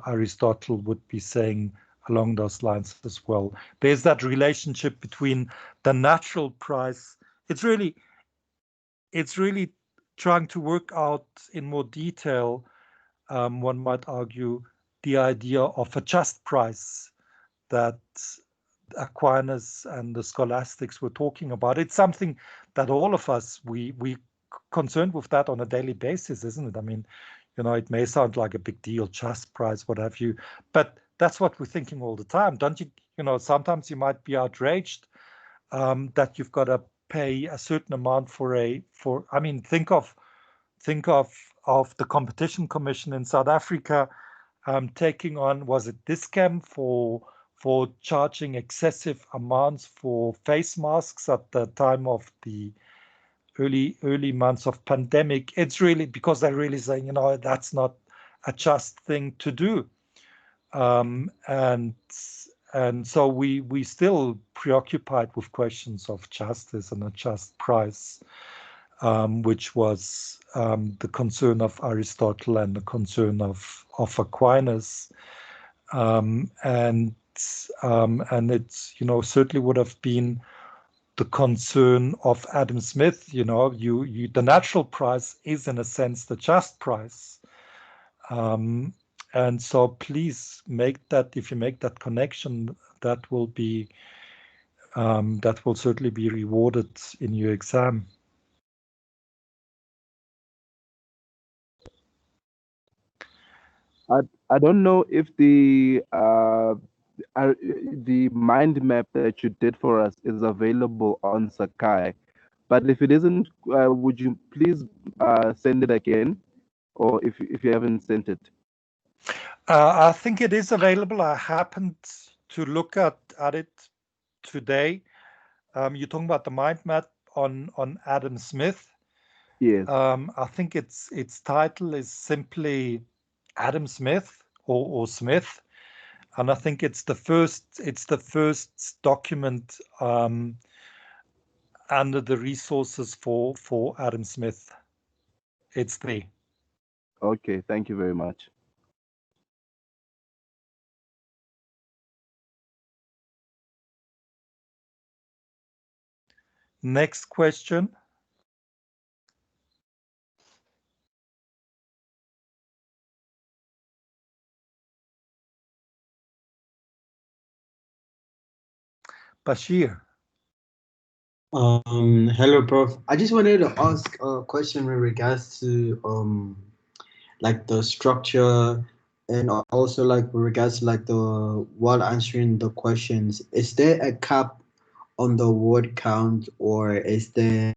Aristotle would be saying along those lines as well. There's that relationship between the natural price. It's really trying to work out in more detail, one might argue, the idea of a just price that Aquinas and the scholastics were talking about. It's something that all of us, we concerned with that on a daily basis, isn't it? I mean, you know, it may sound like a big deal, just price, what have you, but that's what we're thinking all the time, don't you? You know, sometimes you might be outraged that you've got to pay a certain amount for I mean, think of the Competition Commission in South Africa taking on, was it Discam, for charging excessive amounts for face masks at the time of the early months of pandemic. It's really because they're really saying, you know, that's not a just thing to do, and so we still preoccupied with questions of justice and a just price, which was the concern of Aristotle and the concern of Aquinas, and it's, you know, certainly would have been the concern of Adam Smith. You know, the natural price is in a sense the just price. And so please make that, if you make that connection, that will be that will certainly be rewarded in your exam. I don't know if the mind map that you did for us is available on Sakai, but if it isn't, would you please send it again, or if you haven't sent it? I think it is available. I happened to look at it today. You're talking about the mind map on Adam Smith. Yes. I think its title is simply Adam Smith or Smith, and I think it's the first document under the resources for Adam Smith. It's there. Okay, thank you very much. Next question. Bashir. Hello, Prof. I just wanted to ask a question with regards to like the structure And also, like with regards to like the while answering the questions, is there a cap on the word count, or is there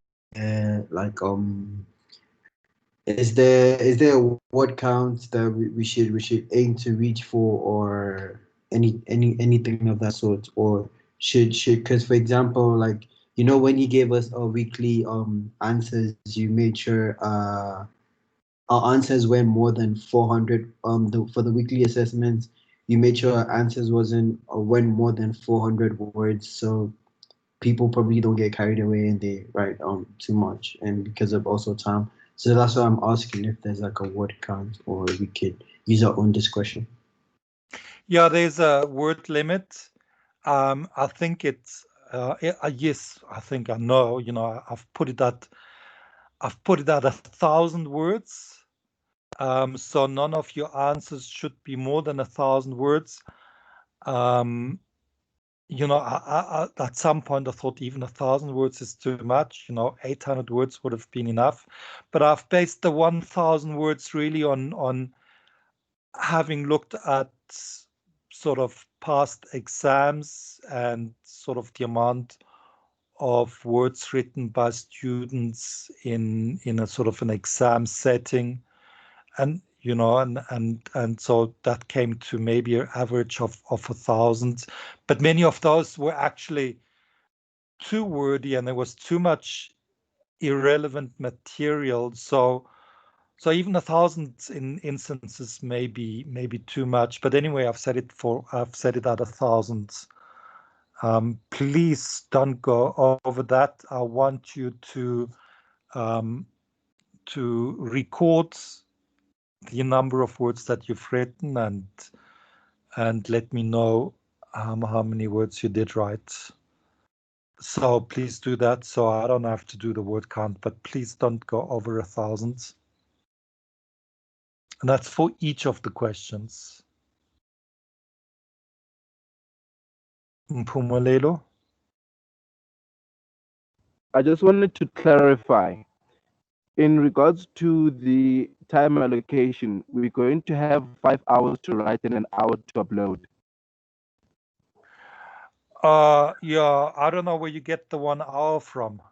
is there a word count that we should aim to reach for, or anything of that sort, or should because for example, like when you gave us our weekly answers, you made sure our answers went more than 400 for the weekly assessments. You made sure our answers wasn't went more than 400 words, so people probably don't get carried away and they write too much, and because of also time. So that's why I'm asking if there's like a word count, or we could use our own discretion. Yeah, there's a word limit. I think it's yes. I think I know. I've put it at 1,000 words. So none of your answers should be more than 1,000 words. At some point I thought even 1,000 words is too much. 800 words would have been enough. But I've based the 1,000 words really on having looked at sort of past exams and sort of the amount of words written by students in a sort of an exam setting, and so that came to maybe an average of 1,000, but many of those were actually too wordy and there was too much irrelevant material. So even 1,000 in instances may be too much. But anyway, I've set it at 1,000. Please don't go over that. I want you to record the number of words that you've written and let me know how many words you did write. So please do that. So I don't have to do the word count, but please don't go over 1,000. And that's for each of the questions. Mpumelelo? I just wanted to clarify. In regards to the time allocation, we're going to have 5 hours to write and an hour to upload. Yeah, I don't know where you get the 1 hour from.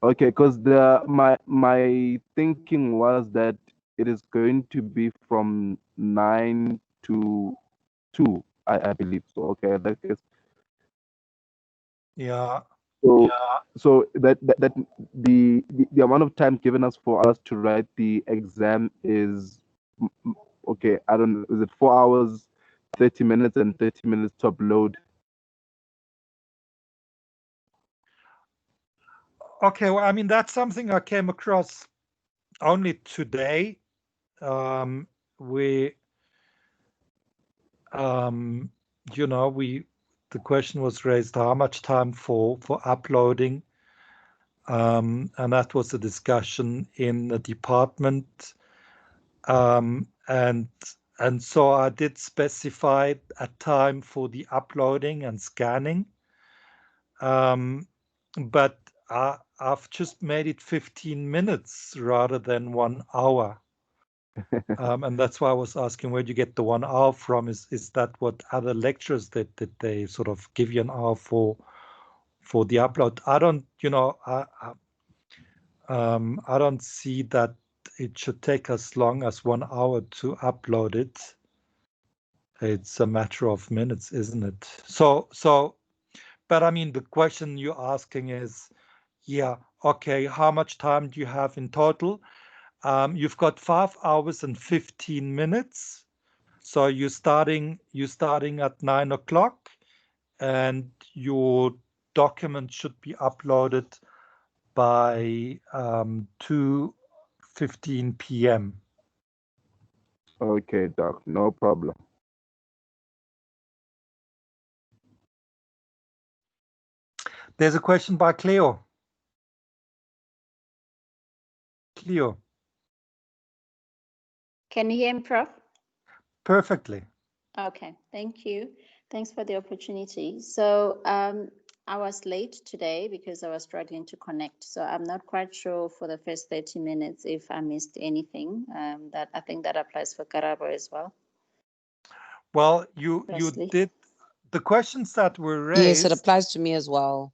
Okay, because my thinking was that it is going to be from 9 to 2, I believe so. Okay, that is Yeah. so that the amount of time given us for us to write the exam is okay. I don't know. Is it 4 hours, 30 minutes, and 30 minutes to upload? Okay, well, I mean, that's something I came across only today. We, the question was raised, how much time for uploading? And that was a discussion in the department. And so I did specify a time for the uploading and scanning. But I've just made it 15 minutes rather than 1 hour. And that's why I was asking, where do you get the 1 hour from? Is that what other lecturers did they sort of give you an hour for the upload? I don't, I don't see that it should take as long as 1 hour to upload it. It's a matter of minutes, isn't it? But I mean, the question you're asking is, yeah, okay, how much time do you have in total? You've got 5 hours and 15 minutes. So you're starting at 9 o'clock, and your document should be uploaded by 2:15 p.m. Okay, doc, no problem. There's a question by Cleo. Cleo. Can you hear me, Prof? Perfectly. Okay, thank you. Thanks for the opportunity. So I was late today because I was struggling to connect. So I'm not quite sure for the first 30 minutes if I missed anything. That I think that applies for Karabo as well. Well, you Firstly. did the questions that were raised. Yes, it applies to me as well.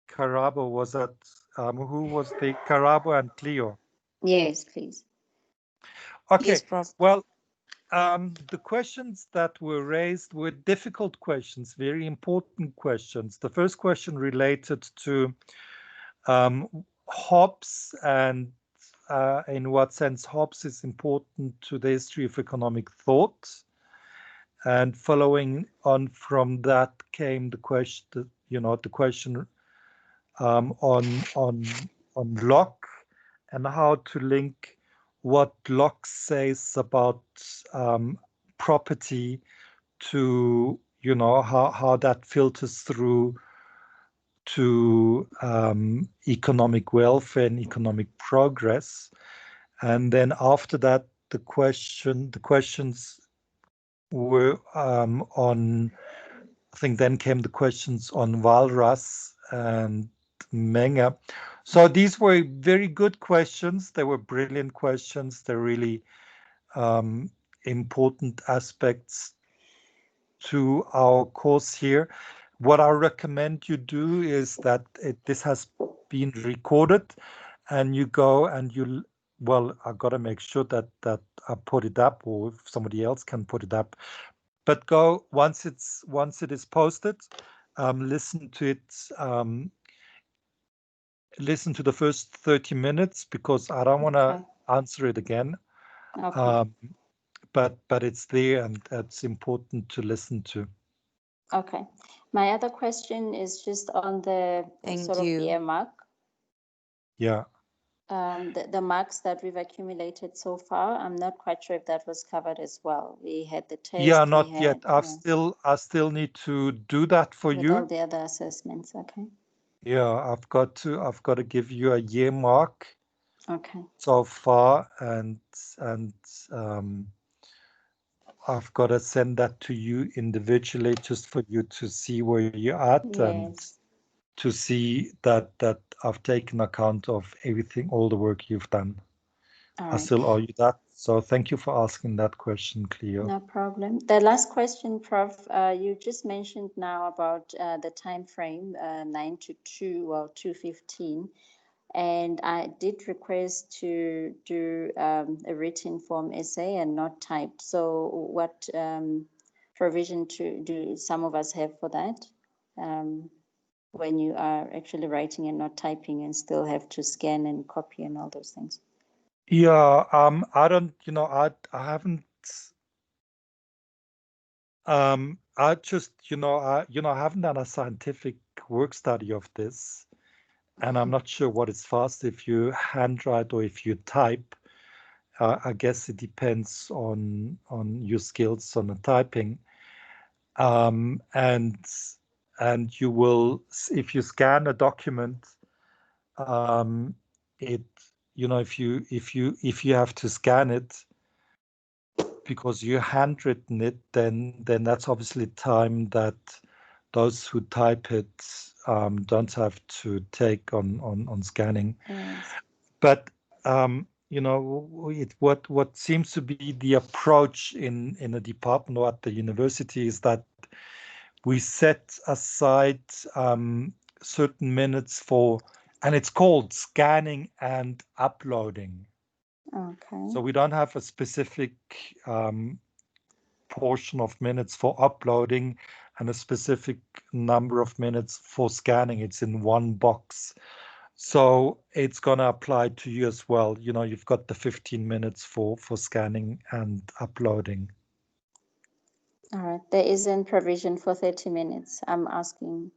Karabo was that who was the Karabo and Cleo? Yes, please. Okay. Yes, Prof. Well, the questions that were raised were difficult questions, very important questions. The first question related to Hobbes and in what sense Hobbes is important to the history of economic thought. And following on from that came the question, the question on Locke and how to link what Locke says about property to how that filters through to economic welfare and economic progress. And then after that, the questions were on, I think then came the questions on Walras and Menger. So these were very good questions. They were brilliant questions. They're really important aspects to our course here. What I recommend you do is that this has been recorded and you go and I got to make sure that I put it up, or if somebody else can put it up. But go once it is posted, listen to it. Listen to the first 30 minutes because I don't want to answer it again. Okay. But it's there and it's important to listen to. Okay. My other question is just on the sort of earmark. Yeah. The marks that we've accumulated so far, I'm not quite sure if that was covered as well. We had the test. Yeah, not yet. I still need to do that for with you. all the other assessments. Okay. Yeah, I've got to give you a year mark. Okay. So far, and I've got to send that to you individually just for you to see where you're at. Yes. And to see that I've taken account of everything, all the work you've done. I still owe you that. So thank you for asking that question, Cleo. No problem. The last question, Prof, you just mentioned now about the time frame, 9 to 2 or 2:15. And I did request to do a written form essay and not typed. So what provision do some of us have for that? When you are actually writing and not typing and still have to scan and copy and all those things? Yeah, I don't, I haven't, I just, I haven't done a scientific work study of this, and I'm not sure what is fast if you handwrite or if you type. I guess it depends on your skills on the typing, and you will, if you scan a document, it, if you have to scan it because you handwritten it, then that's obviously time that those who type it don't have to take on scanning. Yes. But what seems to be the approach in a department or at the university is that we set aside certain minutes for, and it's called scanning and uploading. Okay. So we don't have a specific portion of minutes for uploading and a specific number of minutes for scanning. It's in one box. So it's going to apply to you as well. You've got the 15 minutes for scanning and uploading. All right. There isn't provision for 30 minutes. I'm asking.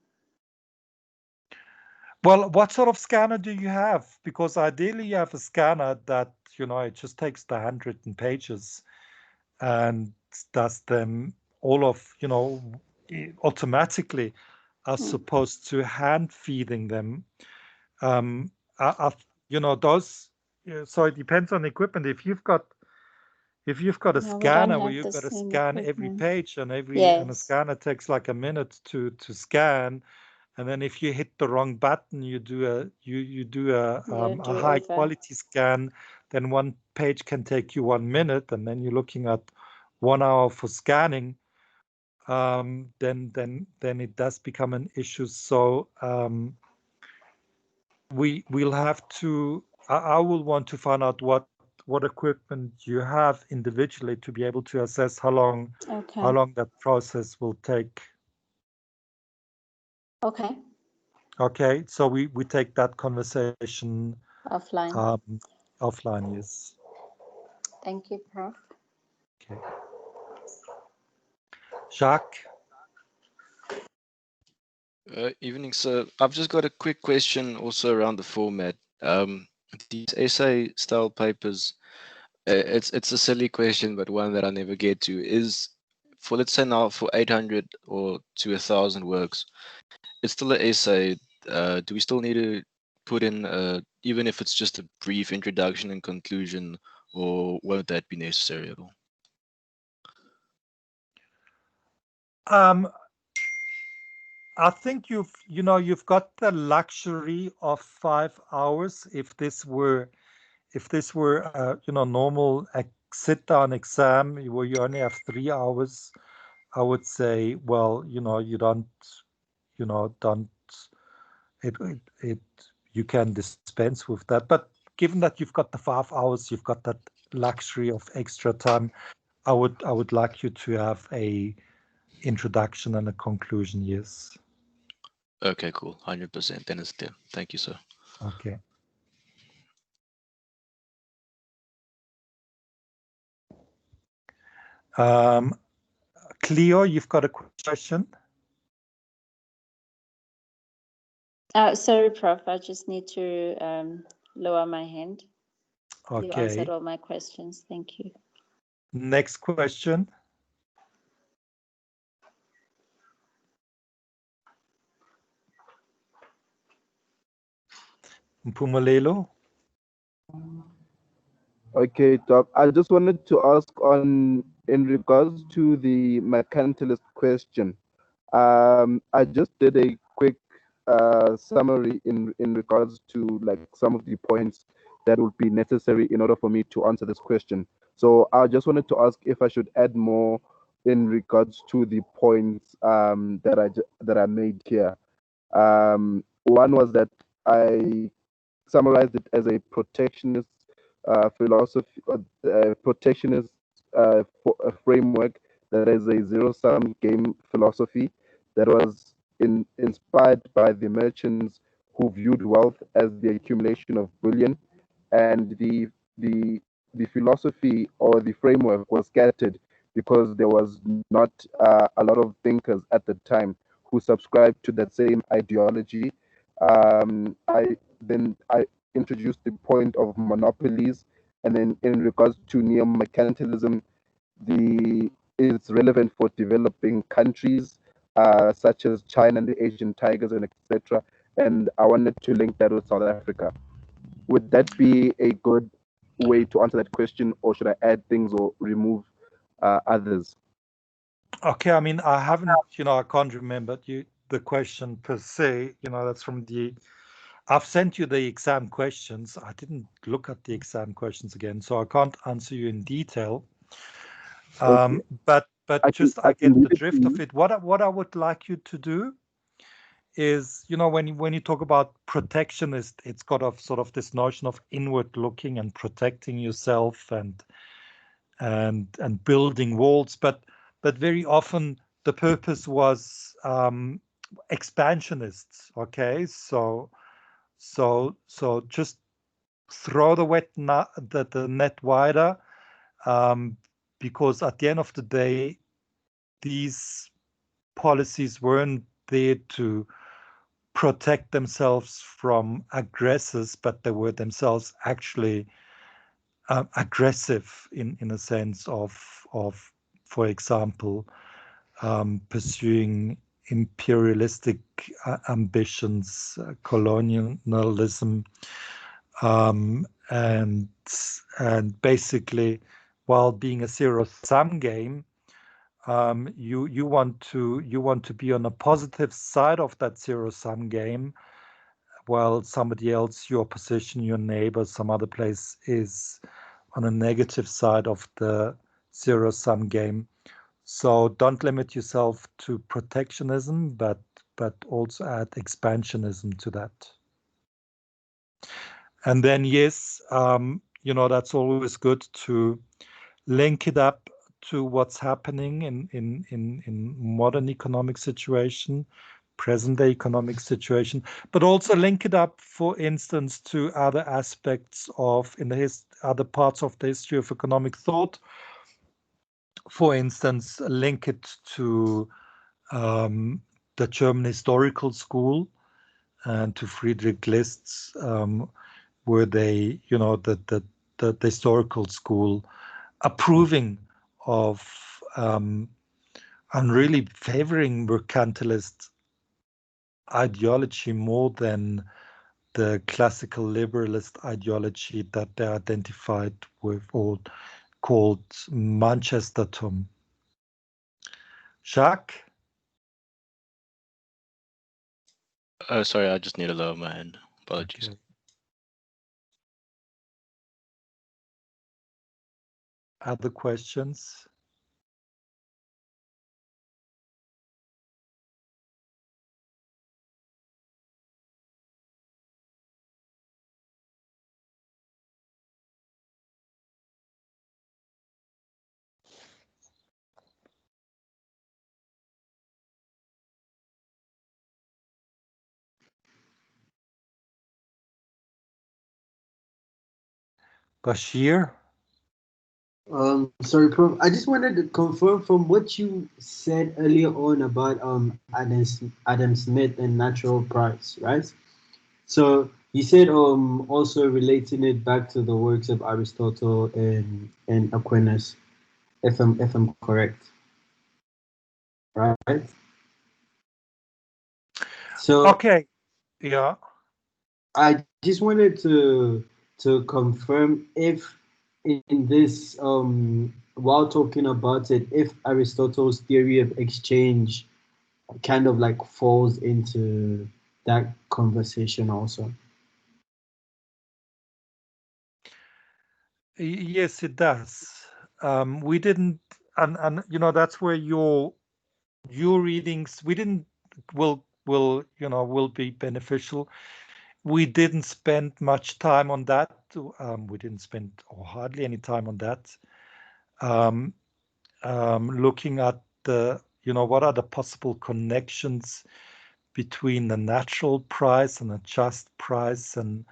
Well, what sort of scanner do you have? Because ideally you have a scanner that, it just takes the handwritten pages and does them all of, automatically, as opposed to hand feeding them. Those, so it depends on the equipment. If you've got a scanner where you've got to scan every page and and a scanner takes like a minute to scan, and then if you hit the wrong button, you do a high quality scan, then one page can take you 1 minute, and then you're looking at 1 hour for scanning. Then it does become an issue. So we'll have to. I will want to find out what equipment you have individually to be able to assess how long that process will take. Okay. Okay, so we take that conversation offline. Offline, yes. Thank you, Prof. Okay. Jacques. Evening, sir. I've just got a quick question also around the format. These essay style papers, it's a silly question, but one that I never get to is for, let's say now, for 800 or to 1,000 works, it's still an essay. Do we still need to put in, even if it's just a brief introduction and conclusion, or won't that be necessary at all? I think you've got the luxury of 5 hours. If this were normal sit-down exam where you only have 3 hours, I would say, well, you can dispense with that. But given that you've got the 5 hours, you've got that luxury of extra time. I would like you to have a introduction and a conclusion. Yes. Okay, cool. 100%. Then it's clear. Thank you, sir. Okay. Cleo, you've got a question? Sorry, Prof. I just need to lower my hand. Okay. You answered all my questions. Thank you. Next question. Mpumelelo. Okay, Doc. I just wanted to ask in regards to the mercantilist question. I just did a quick summary in regards to like some of the points that would be necessary in order for me to answer this question. So I just wanted to ask if I should add more in regards to the points that I made here. One was that I summarized it as a protectionist philosophy, protectionist a framework that is a zero-sum game philosophy that was inspired by the merchants who viewed wealth as the accumulation of bullion, and the philosophy or the framework was scattered because there was not a lot of thinkers at the time who subscribed to that same ideology. I introduced the point of monopolies, and then in regards to neo-mercantilism, it's relevant for developing countries such as China and the Asian tigers and etc. And I wanted to link that with South Africa. Would that be a good way to answer that question, or should I add things or remove others? Okay, I mean, I haven't, I can't remember the question per se. That's from I've sent you the exam questions. I didn't look at the exam questions again, so I can't answer you in detail. Okay. But I get the drift of it. What I would like you to do is, when you talk about protectionist, it's got sort of this notion of inward looking and protecting yourself and building walls, but very often the purpose was expansionists. Okay, so just throw the net wider, because at the end of the day, these policies weren't there to protect themselves from aggressors, but they were themselves actually aggressive in a sense of, for example, pursuing imperialistic ambitions, colonialism, and basically, while being a zero-sum game, you want to be on a positive side of that zero-sum game, while somebody else, your opposition, your neighbor, some other place is on a negative side of the zero-sum game. So don't limit yourself to protectionism, but also add expansionism to that. And then yes, that's always good to link it up to what's happening in modern economic situation, present day economic situation, but also link it up, for instance, to other aspects of other parts of the history of economic thought. For instance, link it to the German historical school and to Friedrich List's, where they, the historical school approving of and really favoring mercantilist ideology more than the classical liberalist ideology that they identified with, or called Manchestertum. Jacques? Sorry, I just need to lower my hand. Apologies. Okay. Other questions? Bashir? Sorry, Prof. I just wanted to confirm from what you said earlier on about Adam Smith and natural price, right? So you said also relating it back to the works of Aristotle and Aquinas, if I'm correct, right? So Okay, yeah. I just wanted to confirm if in this while talking about it, if Aristotle's theory of exchange kind of like falls into that conversation also. Yes, it does. We didn't, and that's where your readings will be beneficial. We didn't spend much time on that. We didn't spend or hardly any time on that. Looking at what are the possible connections between the natural price and the just price, and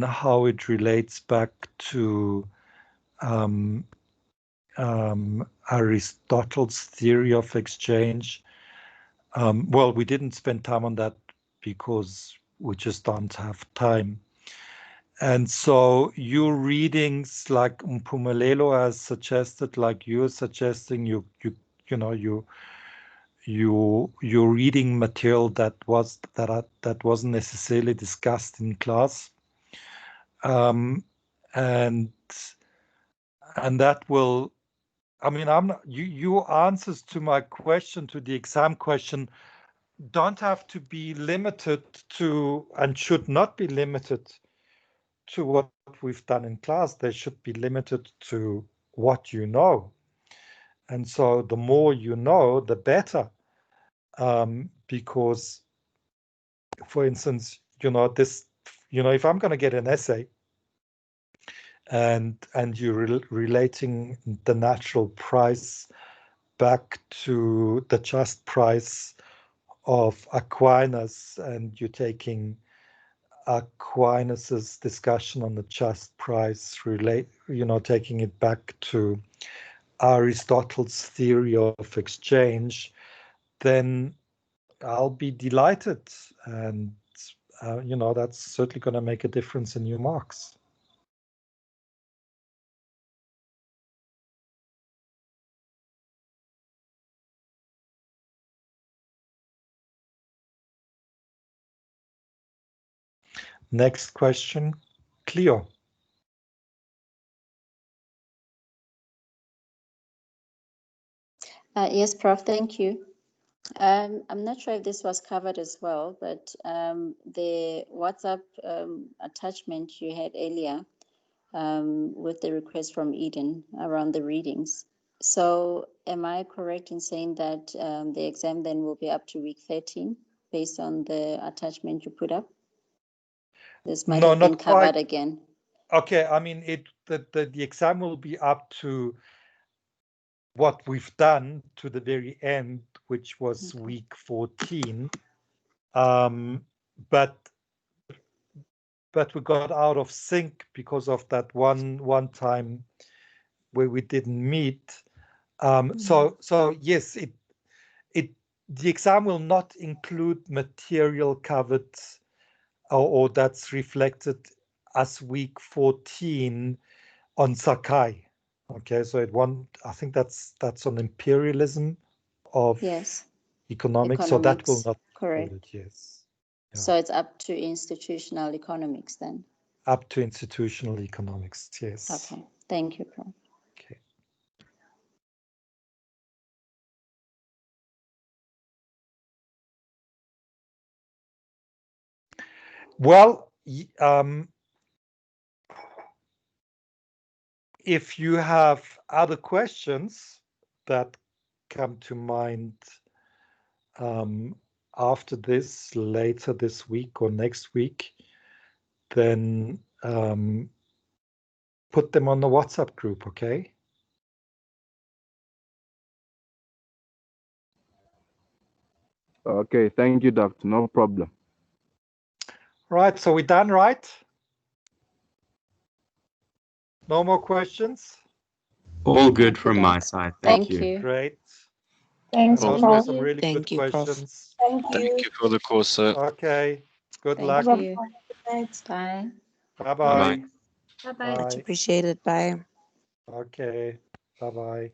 how it relates back to Aristotle's theory of exchange. Well, we didn't spend time on that because we just don't have time. And so your readings, like Mpumelelo has suggested, like you're suggesting, you're reading material that wasn't necessarily discussed in class, and that will, I mean, I'm not, your answers to my question, to the exam question, don't have to be limited to, and should not be limited to, what we've done in class. They should be limited to what you know. And so the more you know, the better. Because, for instance, if I'm going to get an essay and you're relating the natural price back to the just price of Aquinas, and you're taking Aquinas's discussion on the just price, taking it back to Aristotle's theory of exchange, then I'll be delighted, and that's certainly going to make a difference in your marks. Next question, Cleo. Yes, Prof, thank you. I'm not sure if this was covered as well, but the WhatsApp attachment you had earlier with the request from Eden around the readings. So am I correct in saying that the exam then will be up to week 13 based on the attachment you put up? This might have been covered again. Okay, I mean, the exam will be up to what we've done to the very end, which was week 14. But we got out of sync because of that one time where we didn't meet. So yes, the exam will not include material covered or that's reflected as week 14 on Sakai. Okay, so I think that's on imperialism of economics. So that will not be included, yes. Yeah. So it's up to institutional economics then? Up to institutional economics, yes. Okay, thank you, Prof. Okay. Well, if you have other questions that come to mind after this, later this week or next week, then put them on the WhatsApp group, okay? Okay, thank you, Doctor. No problem. Right, so we're done, right? No more questions? All good from my side. Thank you. Great. Thanks, Those were some really good questions. Thank you. Thank you for the course, sir. Okay, good luck. Thank you. Bye. Bye-bye. Bye-bye. Bye-bye. Much appreciated. Bye. Okay, bye-bye.